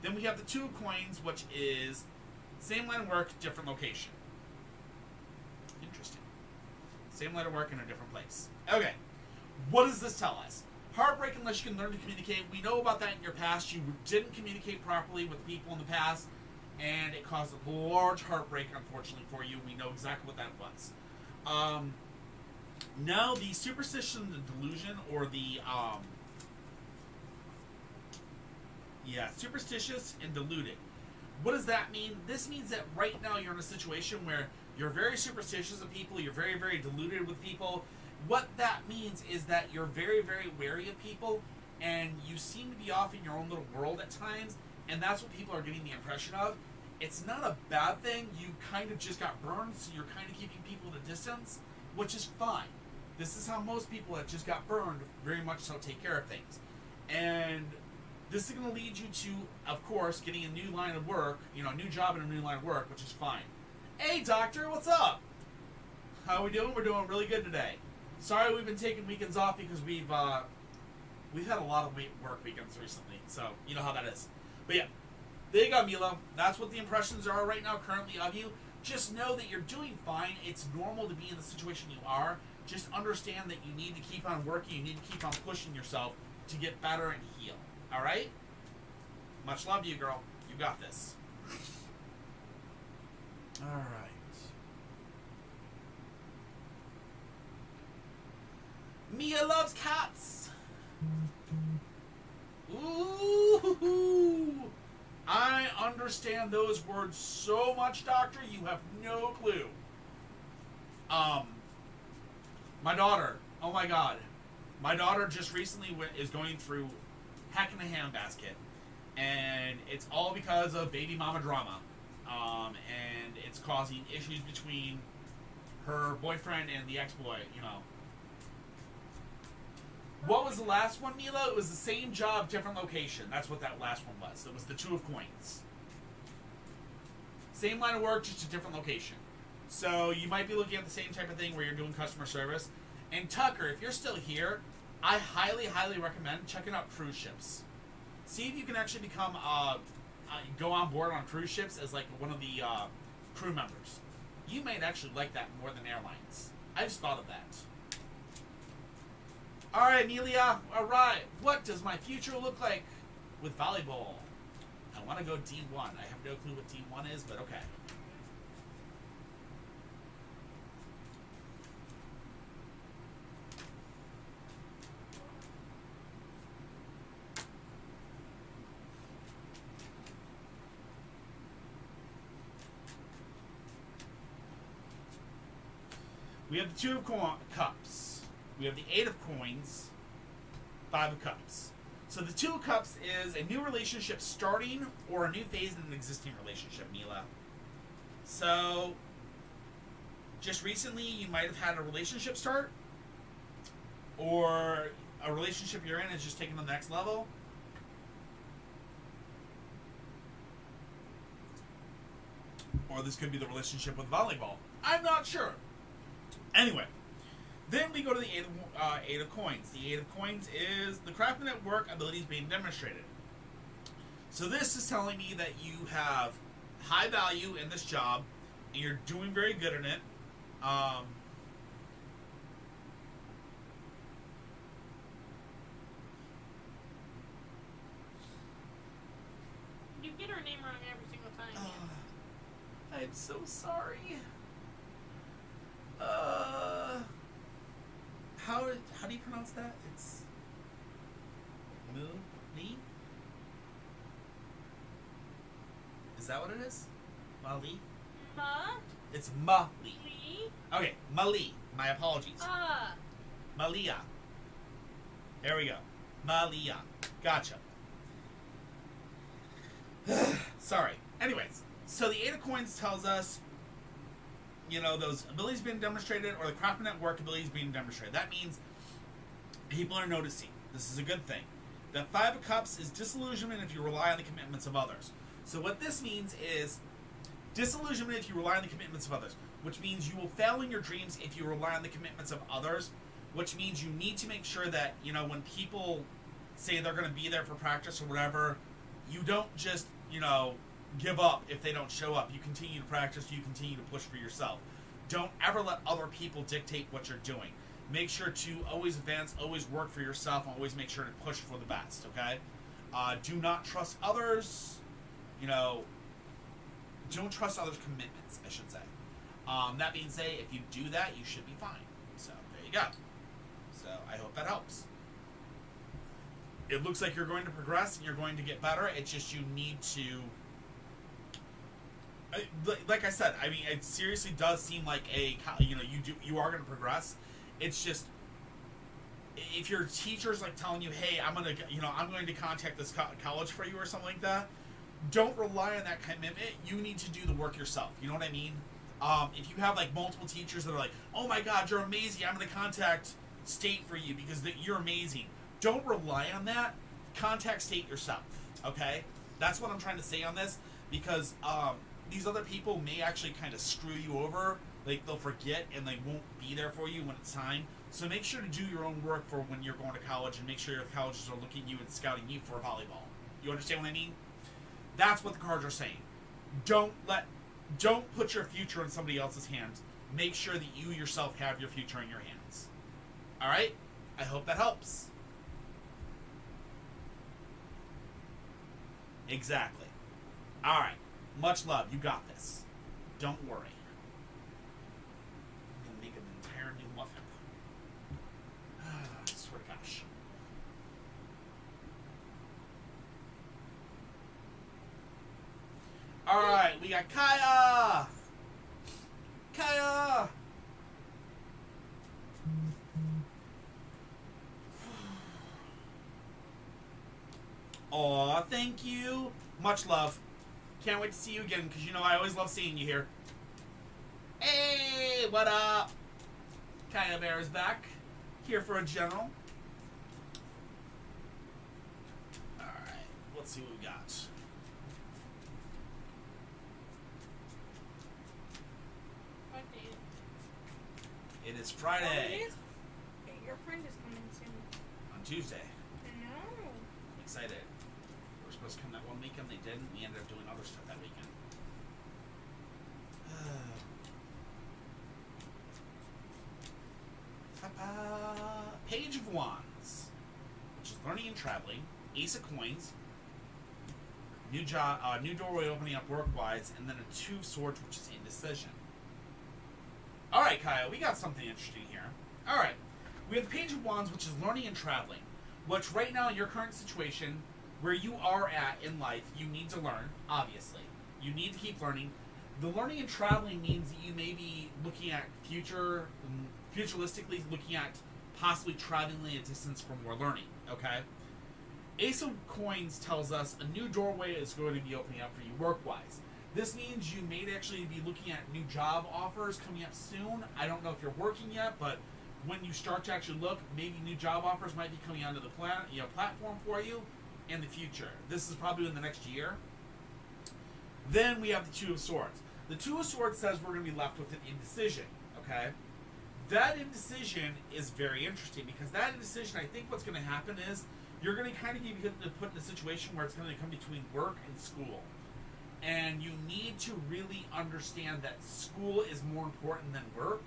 Then we have the Two of Coins, which is same line of work, different location. Interesting. Same line of work in a different place. Okay. What does this tell us? Heartbreak unless you can learn to communicate. We know about that in your past. You didn't communicate properly with people in the past, and it caused a large heartbreak, unfortunately, for you. We know exactly what that was. Now, the superstition, the delusion, or the, superstitious and deluded. What does that mean? This means that right now you're in a situation where you're very superstitious of people, you're very, very deluded with people. What that means is that you're very, very wary of people, and you seem to be off in your own little world at times, and that's what people are getting the impression of. It's not a bad thing. You kind of just got burned, so you're kind of keeping people at a distance, which is fine. This is how most people that just got burned very much so take care of things. And this is going to lead you to, of course, getting a new line of work, a new job and a new line of work, which is fine. Hey, doctor, what's up? How are we doing? We're doing really good today. Sorry we've been taking weekends off because we've had a lot of work weekends recently, so you know how that is. But yeah, there you go, Milo. That's what the impressions are right now currently of you. Just know that you're doing fine. It's normal to be in the situation you are. Just understand that you need to keep on working. You need to keep on pushing yourself to get better and heal. All right? Much love to you, girl. You got this. All right. Mia loves cats. Ooh. I understand those words so much, Doctor. You have no clue. My daughter. Oh my God. My daughter just recently is going through heck in a handbasket, and it's all because of baby mama drama, and it's causing issues between her boyfriend and the ex-boy. What was the last one, Mila? It was the same job, different location. That's what that last one was. It was the Two of Coins. Same line of work, just a different location. So you might be looking at the same type of thing where you're doing customer service. And Tucker, if you're still here, I highly, highly recommend checking out cruise ships. See if you can actually become, go on board on cruise ships as like one of the crew members. You might actually like that more than airlines. I just thought of that. Alright, Amelia. Alright. What does my future look like with volleyball? I want to go D1. I have no clue what D1 is, but okay. We have the Two of Cups. We have the Eight of Coins, Five of Cups. So the Two of Cups is a new relationship starting or a new phase in an existing relationship, Mila. So, just recently you might have had a relationship start, or a relationship you're in is just taking to the next level. Or this could be the relationship with volleyball. I'm not sure. Anyway, then we go to the Eight of Coins. The Eight of Coins is the craftsman at work abilities being demonstrated. So this is telling me that you have high value in this job, and you're doing very good in it. You get her name wrong every single time. Yeah. I'm so sorry. How do you pronounce that? It's Mali? Is that what it is? Mali? It's Mali. Lee. Okay, Mali. My apologies. Ah. Malia. There we go. Malia. Gotcha. Sorry. Anyways, so the Eight of Coins tells us, you know, those abilities being demonstrated, or the craftsman at work abilities being demonstrated. That means people are noticing. This is a good thing. The Five of Cups is disillusionment if you rely on the commitments of others. So what this means is disillusionment if you rely on the commitments of others, which means you will fail in your dreams if you rely on the commitments of others, which means you need to make sure that, you know, when people say they're going to be there for practice or whatever, you don't just, you know, give up if they don't show up. You continue to practice, you continue to push for yourself. Don't ever let other people dictate what you're doing. Make sure to always advance, always work for yourself, and always make sure to push for the best, okay? Do not trust others, you know, don't trust others' commitments, I should say. That being said, if you do that, you should be fine. So, there you go. So, I hope that helps. It looks like you're going to progress and you're going to get better. It's just you need to... Like I said, I mean, it seriously does seem like you are going to progress. It's just, if your teacher's like telling you, hey, I'm going to contact this college for you or something like that, don't rely on that commitment. You need to do the work yourself. You know what I mean? If you have like multiple teachers that are like, oh my God, you're amazing, I'm going to contact state for you because you're amazing. Don't rely on that. Contact state yourself. Okay? That's what I'm trying to say on this, because these other people may actually kind of screw you over. Like, they'll forget and they won't be there for you when it's time. So make sure to do your own work for when you're going to college, and make sure your colleges are looking at you and scouting you for volleyball. You understand what I mean? That's what the cards are saying. Don't put your future in somebody else's hands. Make sure that you yourself have your future in your hands. All right? I hope that helps. Exactly. All right. Much love. You got this. Don't worry. I'm going to make an entire new muffin. I swear to gosh. All right. We got Kaya. Kaya. Aw, thank you. Much love. Can't wait to see you again, because you know I always love seeing you here. Hey, what up? Kaya Bear is back. Here for a general. Alright, let's see what we got. What day? It is Oh, Friday. it is? Hey, your friend is coming soon. On Tuesday. No. I'm excited. We were supposed to come that one weekend, they didn't. We ended up doing other stuff that weekend. Page of Wands, which is learning and traveling. Ace of Coins, new job, new doorway opening up work-wise, and then a Two of Swords, which is indecision. All right, Kaya, we got something interesting here. All right, we have the Page of Wands, which is learning and traveling, which right now in your current situation, where you are at in life, you need to learn, obviously. You need to keep learning. The learning and traveling means that you may be looking at futuristically looking at possibly traveling a distance for more learning, okay? Ace of Coins tells us a new doorway is going to be opening up for you work-wise. This means you may actually be looking at new job offers coming up soon. I don't know if you're working yet, but when you start to actually look, maybe new job offers might be coming onto the platform for you in the future. This is probably in the next year. Then we have the Two of Swords. The Two of Swords says we're going to be left with an indecision, okay? that indecision is very interesting because that indecision, I think what's going to happen is you're going to kind of get put in a situation where it's going to come between work and school. And you need to really understand that school is more important than work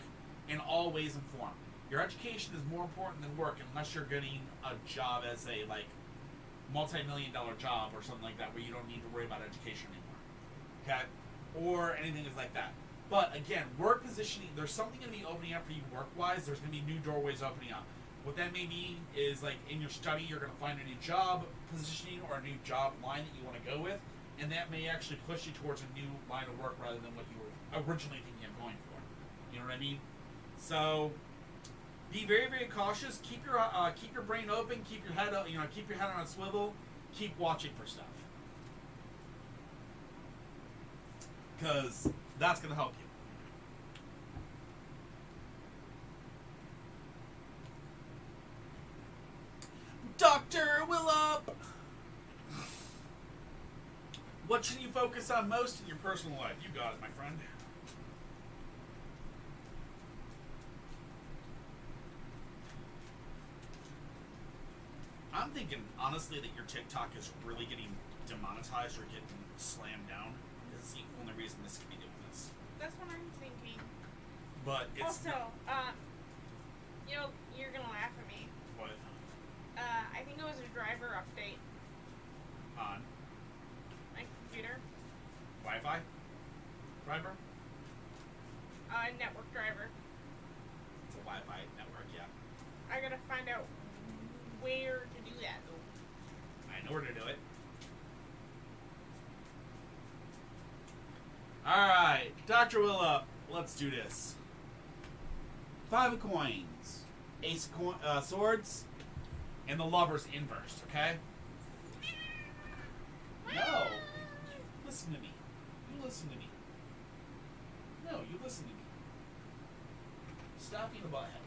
in all ways and form. Your education is more important than work unless you're getting a job as a like multi-million-dollar job or something like that where you don't need to worry about education anymore. Okay? Or anything like that. But again, work positioning, there's something going to be opening up for you work-wise. There's going to be new doorways opening up. What that may mean is like in your study, you're going to find a new job positioning or a new job line that you want to go with. And that may actually push you towards a new line of work rather than what you were originally thinking of going for. You know what I mean? So be very, very cautious. Keep your brain open. Keep your head keep your head on a swivel. Keep watching for stuff, because that's going to help you. Dr. Willop! What should you focus on most in your personal life? You got it, my friend. I'm thinking, honestly, that your TikTok is really getting demonetized or getting slammed down. It's the only reason this could be doing this. That's what I'm thinking. But it's Also, you're gonna laugh at me. what? I think it was a driver update On my computer. Wi-Fi? Driver? Network driver. It's a Wi-Fi network, yeah. I gotta find out where to do that though. I know where to do it. Alright, Dr. Willop, let's do this. 5 of coins, ace of swords, and the lover's inverse, okay? No. You listen to me. You listen to me. No, you listen to me. Stop being a butthead.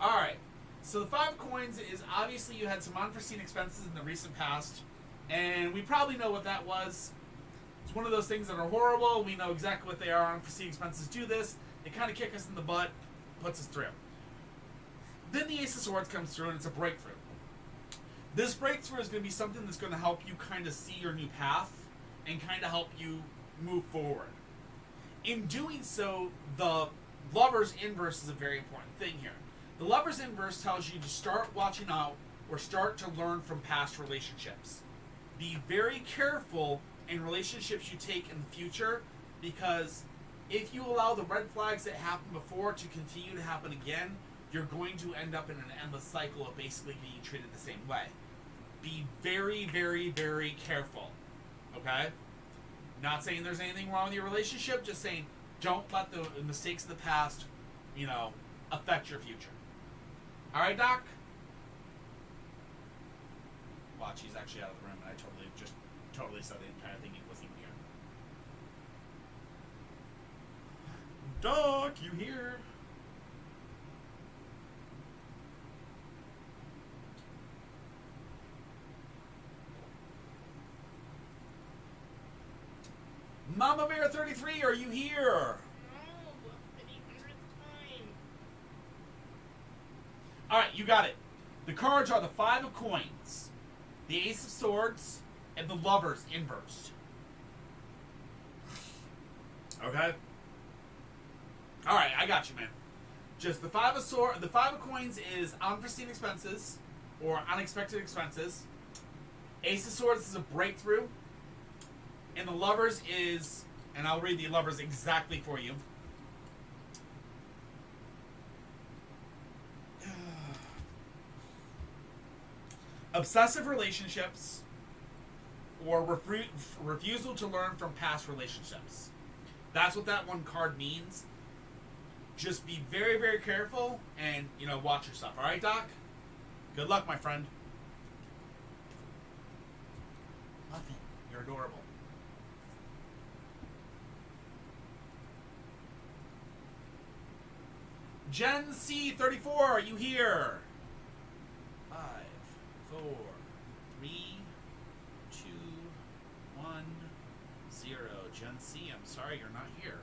Alright. So the 5 coins is obviously you had some unforeseen expenses in the recent past. And we probably know what that was. It's one of those things that are horrible. We know exactly what they are. Unforeseen expenses do this. They kind of kick us in the butt. Puts us through. Then the Ace of Swords comes through and it's a breakthrough. This breakthrough is going to be something that's going to help you kind of see your new path and kind of help you move forward. In doing so, the Lover's Inverse is a very important thing here. The Lover's Inverse tells you to start watching out or start to learn from past relationships. Be very careful in relationships you take in the future, because if you allow the red flags that happened before to continue to happen again, you're going to end up in an endless cycle of basically being treated the same way. Be very, very, very careful. Okay? Not saying there's anything wrong with your relationship, just saying don't let the mistakes of the past, affect your future. Alright, Doc? Watch, he's actually out of the room, and I totally said the entire thing he wasn't even here. Doc, you here? Mama Bear 33, are you here? No, the 800th time. Alright, you got it. The cards are the 5 of coins, the Ace of Swords, and the Lover's Inverse. Okay? Alright, I got you, man. Just the 5 of coins is unforeseen expenses, or unexpected expenses. Ace of Swords is a breakthrough. And the Lovers is, and I'll read the Lovers exactly for you. Obsessive relationships, or refusal to learn from past relationships. That's what that one card means. Just be very, very careful and, watch yourself. All right, Doc? Good luck, my friend. Nothing. You're adorable. Gen C 34, are you here? 5, 4, 3, 2, 1, 0. Gen C, I'm sorry you're not here.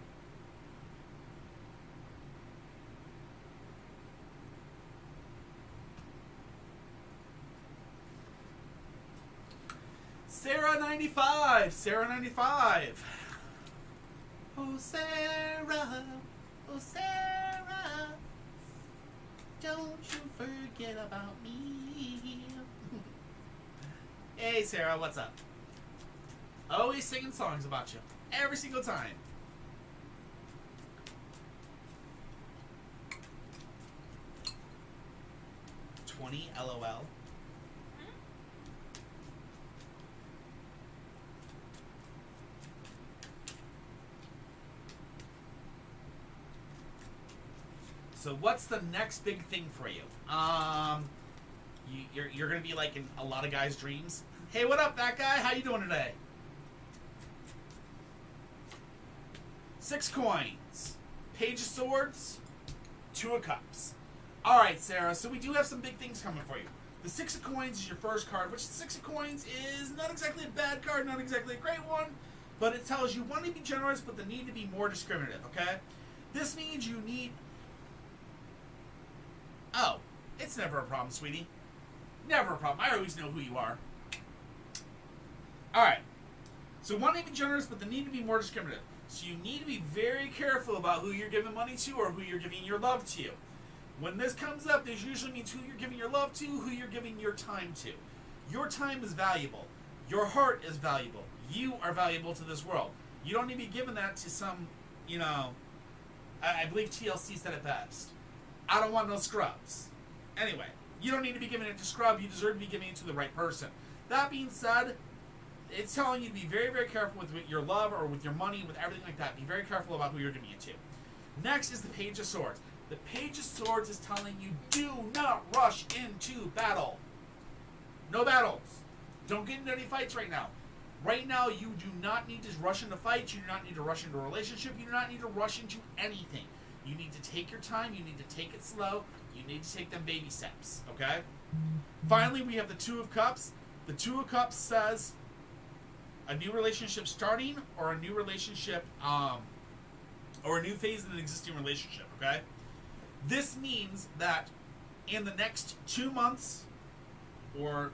Sarah 95. Sarah 95. Oh Sarah, oh Sarah, don't you forget about me. Hey Sarah, what's up? Always singing songs about you. Every single time. $20 LOL. So what's the next big thing for you? You're gonna be like in a lot of guys' dreams. Hey, what up, that guy? How you doing today? 6 coins, Page of Swords, 2 of Cups. All right, Sarah. So we do have some big things coming for you. The 6 of Coins is your first card, which the 6 of Coins is not exactly a bad card, not exactly a great one, but it tells you want to be generous, but the need to be more discriminative. Okay, this means you need. Oh, it's never a problem, sweetie. Never a problem. I always know who you are. Alright. So wanting to be generous, but the need to be more discriminative. So you need to be very careful about who you're giving money to or who you're giving your love to. When this comes up, this usually means who you're giving your love to, who you're giving your time to. Your time is valuable. Your heart is valuable. You are valuable to this world. You don't need to be giving that to some, I believe TLC said it best. I don't want no scrubs. Anyway, you don't need to be giving it to scrub. You deserve to be giving it to the right person. That being said, it's telling you to be very, very careful with your love or with your money, with everything like that. Be very careful about who you're giving it to. Next is the Page of Swords. The Page of Swords is telling you do not rush into battle. No battles. Don't get into any fights right now. Right now, you do not need to rush into fights. You do not need to rush into a relationship. You do not need to rush into anything. You need to take your time. You need to take it slow. You need to take them baby steps, okay? Finally, we have the 2 of Cups. The 2 of Cups says a new relationship starting or a new relationship, or a new phase in an existing relationship, okay? This means that in the next 2 months or,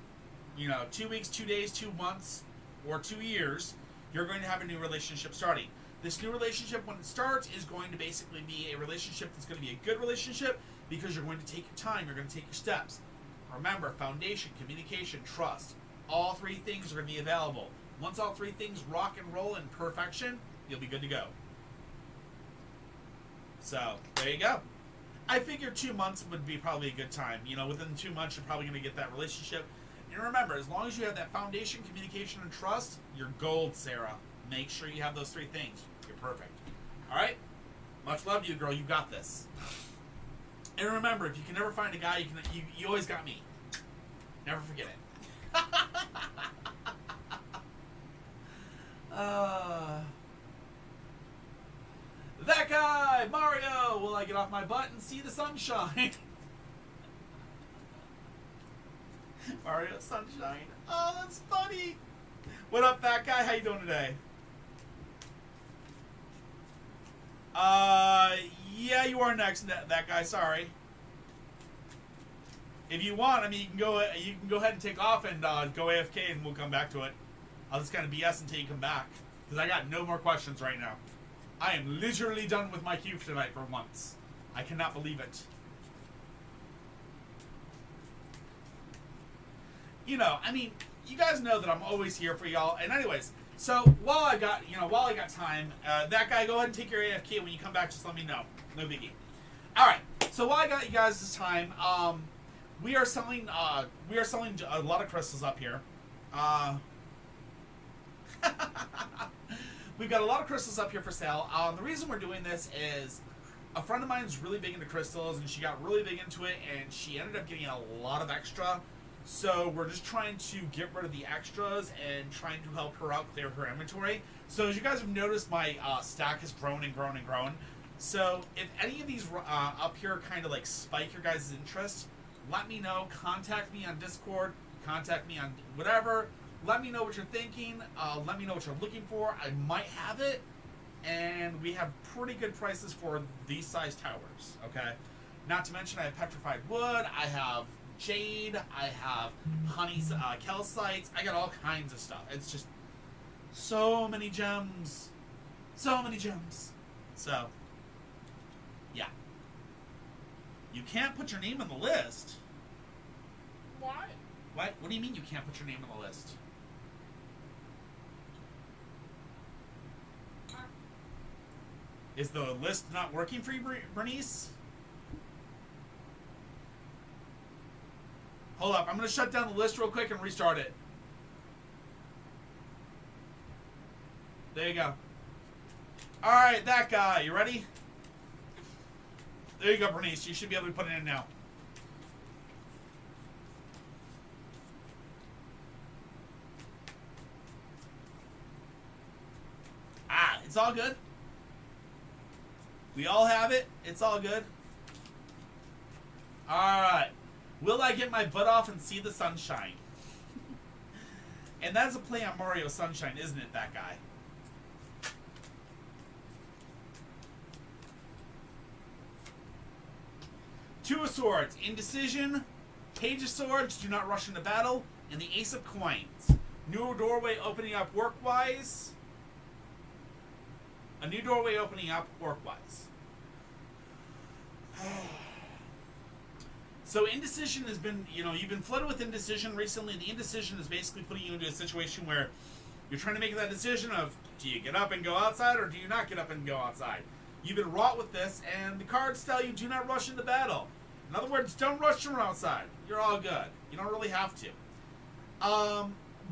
2 weeks, 2 days, 2 months, or 2 years, you're going to have a new relationship starting. This new relationship, when it starts, is going to basically be a relationship that's going to be a good relationship because you're going to take your time, you're going to take your steps. Remember, foundation, communication, trust. All 3 things are going to be available. Once all 3 things rock and roll in perfection, you'll be good to go. So, there you go. I figured 2 months would be probably a good time. Within 2 months, you're probably going to get that relationship. And remember, as long as you have that foundation, communication, and trust, you're gold, Sarah. Make sure you have those 3 things. You're perfect. All right? Much love to you, girl. You got this. And remember, if you can never find a guy, you always got me. Never forget it. That guy, Mario. Will I get off my butt and see the sunshine? Mario Sunshine. Oh, that's funny. What up, that guy? How you doing today? Yeah, you are next, that guy. Sorry. If you want, you can go ahead and take off and go AFK, and we'll come back to it. I'll just kind of BS until you come back, because I got no more questions right now. I am literally done with my cube tonight for once. I cannot believe it. You guys know that I'm always here for y'all. And anyways, so while I got time, that guy, go ahead and take your AFK. When you come back, just let me know. No biggie. All right. So while I got you guys this time, we are selling a lot of crystals up here. We've got a lot of crystals up here for sale. The reason we're doing this is a friend of mine is really big into crystals, and she got really big into it, and she ended up getting a lot of extra. So we're just trying to get rid of the extras and trying to help her out clear her inventory. So as you guys have noticed, my stack has grown and grown and grown. So if any of these up here kind of like spike your guys' interest, let me know. Contact me on Discord. Contact me on whatever. Let me know what you're thinking. Let me know what you're looking for. I might have it. And we have pretty good prices for these size towers. Okay. Not to mention I have petrified wood. I have jade. I have honey calcites. I got all kinds of stuff. It's just so many gems. So many gems. So, yeah. You can't put your name on the list. Why? What? What do you mean you can't put your name on the list? Is the list not working for you, Bernice? Hold up. I'm going to shut down the list real quick and restart it. There you go. Alright, that guy. You ready? There you go, Bernice. You should be able to put it in now. Ah, it's all good. We all have it. It's all good. Alright. Will I get my butt off and see the sunshine? And that's a play on Mario Sunshine, isn't it, that guy? Two of Swords, Indecision, Page of Swords, Do Not Rush into Battle, and the Ace of Coins. New doorway opening up work-wise. A new doorway opening up work-wise. So indecision has been, you've been flooded with indecision recently. The indecision is basically putting you into a situation where you're trying to make that decision of, do you get up and go outside or do you not get up and go outside? You've been wrought with this, and the cards tell you do not rush into battle. In other words, don't rush from outside. You're all good. You don't really have to.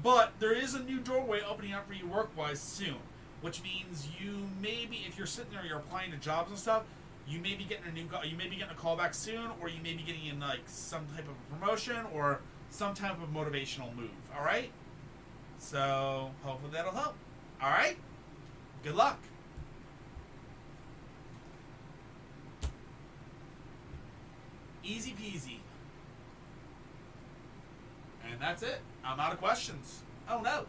But there is a new doorway opening up for you work-wise soon, which means you maybe, if you're sitting there, you're applying to jobs and stuff, you may be getting a call back soon, or you may be getting in like some type of a promotion or some type of motivational move. All right. So hopefully that'll help. All right. Good luck. Easy peasy. And that's it. I'm out of questions. Oh no.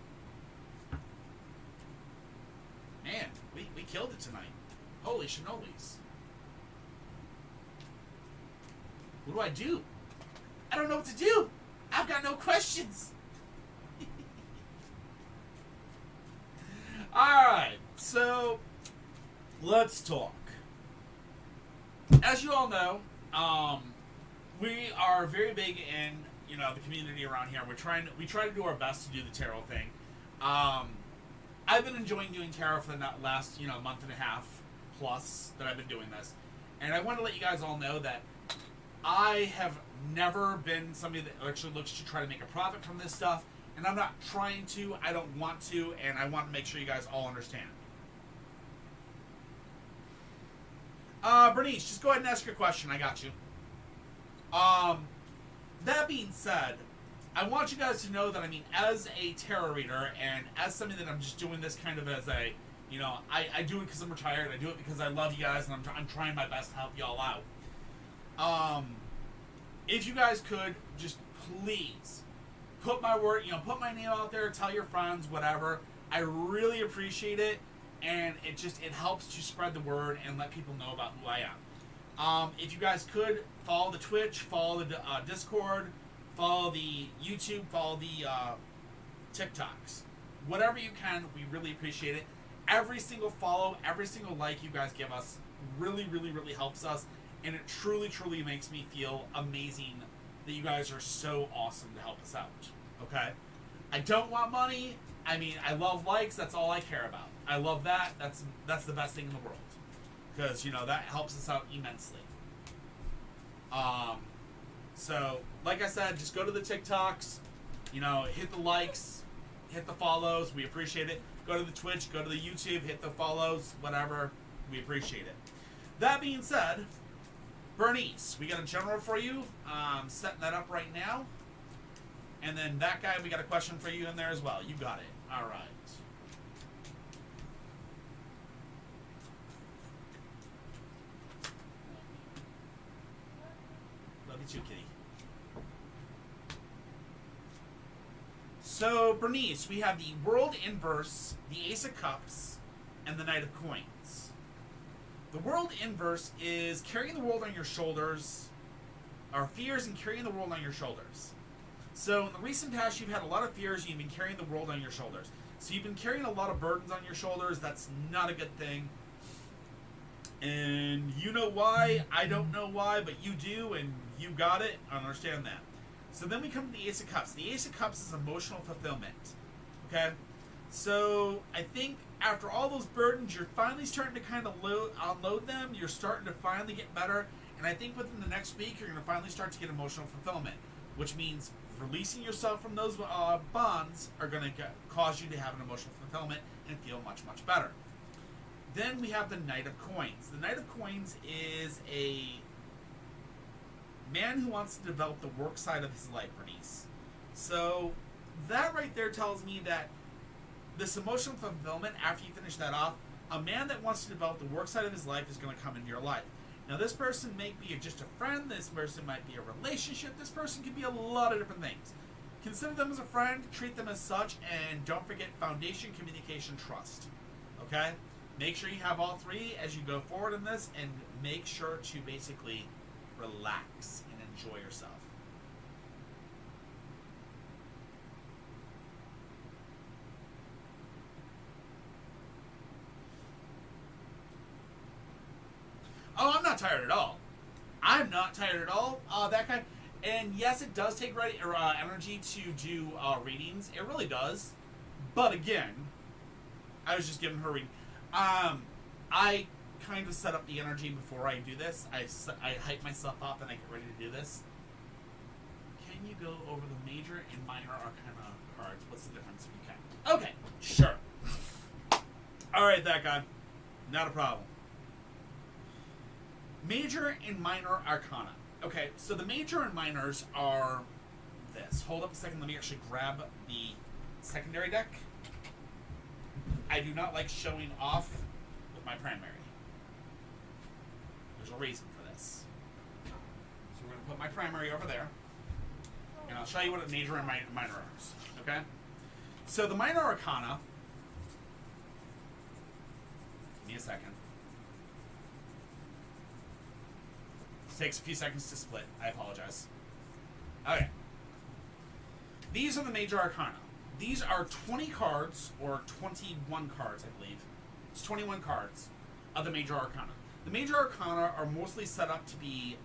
Man, we killed it tonight. Holy shinolis. What do I do? I don't know what to do. I've got no questions. Alright, so let's talk. As you all know, we are very big in the community around here. We try to do our best to do the tarot thing. I've been enjoying doing tarot for the last month and a half plus that I've been doing this, and I want to let you guys all know that I have never been somebody that actually looks to try to make a profit from this stuff, and I'm not trying to. I don't want to, and I want to make sure you guys all understand. Bernice, just go ahead and ask your question. I got you. That being said, I want you guys to know that, as a tarot reader and as somebody that I'm just doing this kind of as a, I do it because I'm retired. I do it because I love you guys, and I'm trying my best to help you all out. If you guys could just please put my word, put my name out there, tell your friends, whatever. I really appreciate it, and it helps to spread the word and let people know about who I am. If you guys could follow the Twitch, follow the Discord, follow the YouTube, follow the TikToks, whatever you can, we really appreciate it. Every single follow, every single like you guys give us really, really, really helps us. And it truly, truly makes me feel amazing that you guys are so awesome to help us out. Okay? I don't want money. I love likes. That's all I care about. I love that. That's the best thing in the world. Because, that helps us out immensely. So, like I said, just go to the TikToks. Hit the likes. Hit the follows. We appreciate it. Go to the Twitch. Go to the YouTube. Hit the follows. Whatever. We appreciate it. That being said, Bernice, we got a general for you. Setting that up right now. And then that guy, we got a question for you in there as well. You got it. All right. Love you too, kitty. So, Bernice, we have the World Inverse, the Ace of Cups, and the Knight of Coins. The World Inverse is carrying the world on your shoulders, are fears and carrying the world on your shoulders. So in the recent past, you've had a lot of fears. You've been carrying the world on your shoulders. So you've been carrying a lot of burdens on your shoulders. That's not a good thing. And you know why. I don't know why, but you do, and you got it. I understand that. So then we come to the Ace of Cups. The Ace of Cups is emotional fulfillment. Okay? So I think after all those burdens, you're finally starting to kind of unload them. You're starting to finally get better. And I think within the next week, you're going to finally start to get emotional fulfillment, which means releasing yourself from those bonds are going to cause you to have an emotional fulfillment and feel much, much better. Then we have the Knight of Coins. The Knight of Coins is a man who wants to develop the work side of his life, Bernice. So that right there tells me that this emotional fulfillment, after you finish that off, a man that wants to develop the work side of his life is going to come into your life. Now, this person may be just a friend. This person might be a relationship. This person could be a lot of different things. Consider them as a friend. Treat them as such. And don't forget foundation, communication, trust. Okay? Make sure you have all three as you go forward in this. And make sure to basically relax and enjoy yourself. Oh, I'm not tired at all. I'm not tired at all. That kind. And yes, it does take energy to do readings. It really does. But again, I was just giving her reading. I kind of set up the energy before I do this. I hype myself up and I get ready to do this. Can you go over the major and minor arcana cards? What's the difference if you can? Okay, sure. All right, that guy. Not a problem. Major and minor arcana. Okay, so the major and minors are this. Hold up a second. Let me actually grab the secondary deck. I do not like showing off with my primary. There's a reason for this. So we're going to put my primary over there. And I'll show you what a major and minor are. Okay? So the minor arcana. Give me a second. Takes a few seconds to split. I apologize. Okay. These are the major arcana. These are 20 cards, or 21 cards, I believe. It's 21 cards of the major arcana. The major arcana are mostly set up to be,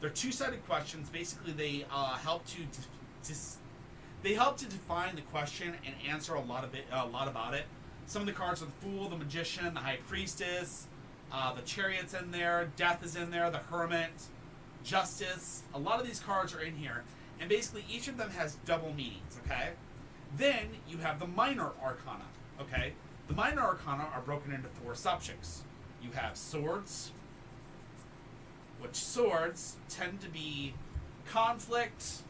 they're two-sided questions. Basically, they help to define the question and answer a lot about it. Some of the cards are the Fool, the Magician, the High Priestess. The Chariot's in there, Death is in there, the Hermit, Justice. A lot of these cards are in here. And basically each of them has double meanings, okay? Then you have the minor arcana, okay? The minor arcana are broken into 4 subjects. You have swords, which swords tend to be conflict,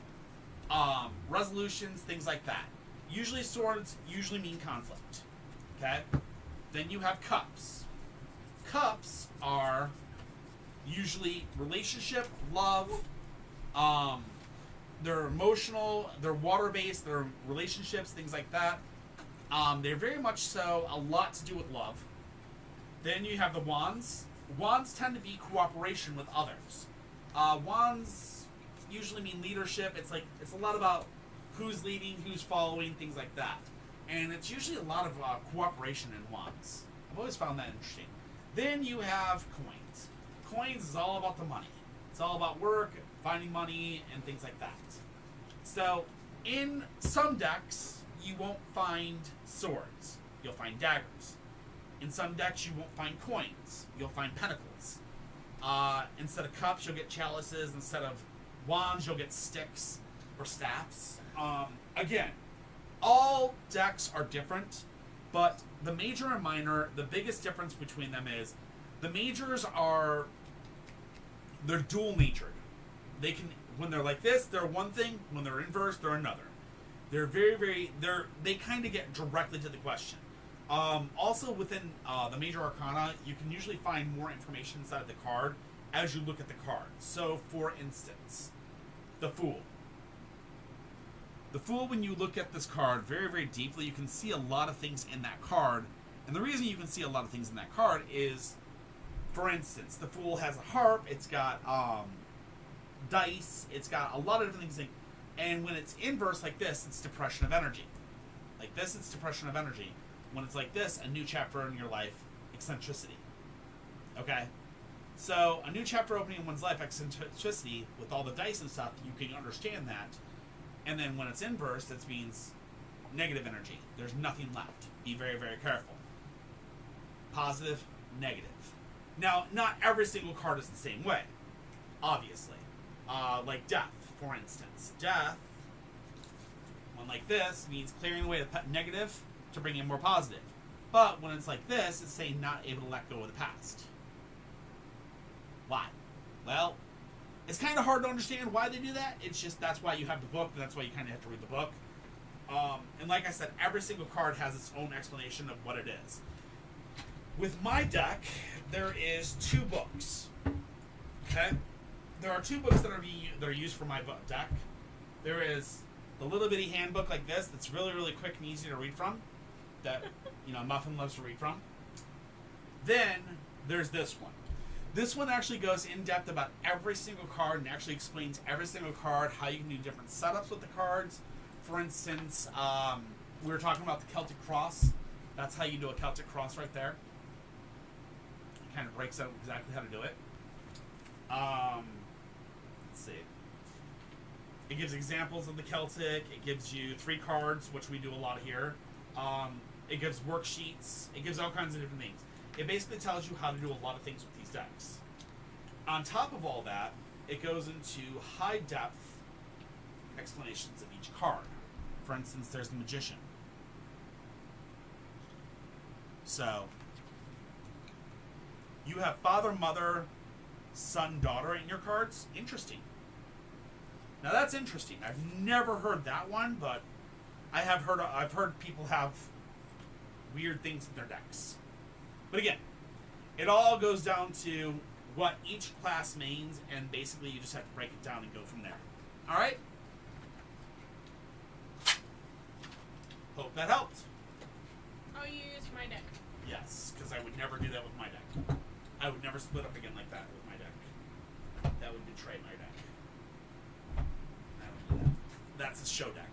resolutions, things like that. Usually swords usually mean conflict, okay? Then you have cups. Cups are usually relationship, love, they're emotional, they're water-based, they're relationships, things like that. They're very much so a lot to do with love. Then you have the wands. Wands tend to be cooperation with others. Wands usually mean leadership. It's a lot about who's leading, who's following, things like that. And it's usually a lot of cooperation in wands. I've always found that interesting. Then you have coins. Coins is all about the money. It's all about work, finding money, and things like that. So, in some decks, you won't find swords. You'll find daggers. In some decks, you won't find coins. You'll find pentacles. Instead of cups, you'll get chalices. Instead of wands, you'll get sticks or staffs. Again, all decks are different. But the major and minor, the biggest difference between them is the majors they're dual natured. They can, when they're like this, they're one thing. When they're inverse, they're another. They're they kind of get directly to the question. Also within the major arcana, you can usually find more information inside of the card as you look at the card. So for instance, the Fool. The Fool, when you look at this card very, very deeply, you can see a lot of things in that card. And the reason you can see a lot of things in that card is, for instance, the Fool has a harp. It's got dice. It's got a lot of different things. And when it's inverse like this, it's depression of energy. Like this, it's depression of energy. When it's like this, a new chapter in your life, eccentricity. Okay? So, a new chapter opening in one's life, eccentricity, with all the dice and stuff, you can understand that. And then when it's inverse, that means negative energy. There's nothing left. Be very, very careful. Positive, negative. Now, not every single card is the same way, obviously. Like death, for instance. Death, one like this, means clearing away the negative to bring in more positive. But when it's like this, it's saying not able to let go of the past. Why? Well, it's kind of hard to understand why they do that. It's just that's why you have the book, and that's why you kind of have to read the book. And like I said, every single card has its own explanation of what it is. With my deck, there is 2 books. Okay? There are 2 books that are used for my deck. There is the little bitty handbook like this that's really, really quick and easy to read from. That, Muffin loves to read from. Then, there's this one. This one actually goes in depth about every single card and actually explains every single card, how you can do different setups with the cards. For instance, we were talking about the Celtic Cross. That's how you do a Celtic Cross right there. It kind of breaks out exactly how to do it. Let's see. It gives examples of the Celtic. It gives you 3 cards, which we do a lot here. It gives worksheets. It gives all kinds of different things. It basically tells you how to do a lot of things with these decks. On top of all that, it goes into high-depth explanations of each card. For instance, there's the Magician. So, you have father, mother, son, daughter in your cards. Interesting. Now that's interesting. I've never heard that one, but I've heard people have weird things in their decks. But again, it all goes down to what each class means, and basically you just have to break it down and go from there. All right? Hope that helped. Oh, you used my deck. Yes, because I would never do that with my deck. I would never split up again like that with my deck. That would betray my deck. I would do that. That's a show deck.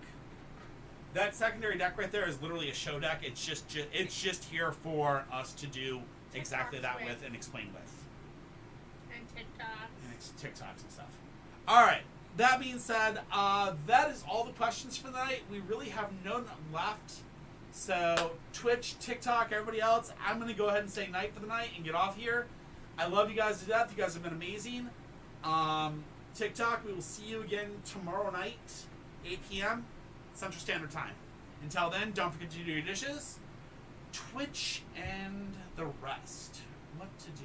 That secondary deck right there is literally a show deck. It's just here for us to do exactly TikToks that with. with and explain with. And TikTok. And it's TikToks and stuff. All right. That being said, that is all the questions for the night. We really have none left. So Twitch, TikTok, everybody else, I'm going to go ahead and say night for the night and get off here. I love you guys to death. You guys have been amazing. TikTok, we will see you again tomorrow night, 8 p.m. Central Standard Time. Until then, don't forget to do your dishes. Twitch and the rest. What to do.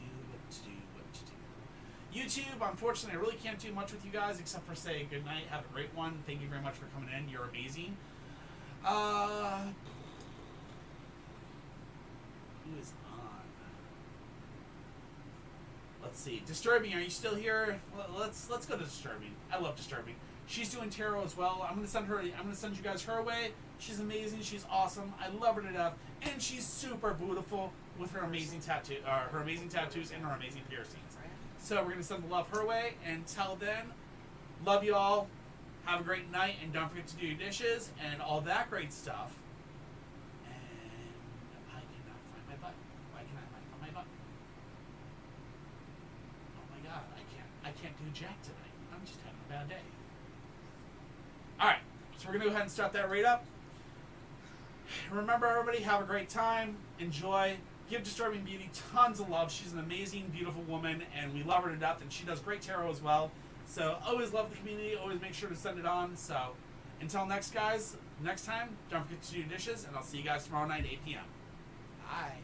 YouTube, unfortunately, I really can't do much with you guys except for say good night. Have a great one. Thank you very much for coming in. You're amazing. Who is on? Let's see. Disturbing, are you still here? Let's go to Disturbing. I love Disturbing. She's doing tarot as well. I'm gonna send you guys her way. She's amazing. She's awesome. I love her to death, and she's super beautiful with her amazing tattoos and her amazing piercings. So we're gonna send the love her way. Until then, love you all. Have a great night, and don't forget to do your dishes and all that great stuff. And I cannot find my button. Why can I not find my button? Oh my god, I can't do jack tonight. I'm just having a bad day. Alright, so we're gonna go ahead and start that right up. Remember, everybody, have a great time. Enjoy. Give Disturbing Beauty tons of love. She's an amazing, beautiful woman, and we love her to death, and she does great tarot as well. So always love the community. Always make sure to send it on. So until next time, don't forget to do your dishes, and I'll see you guys tomorrow night, 8 p.m. Bye.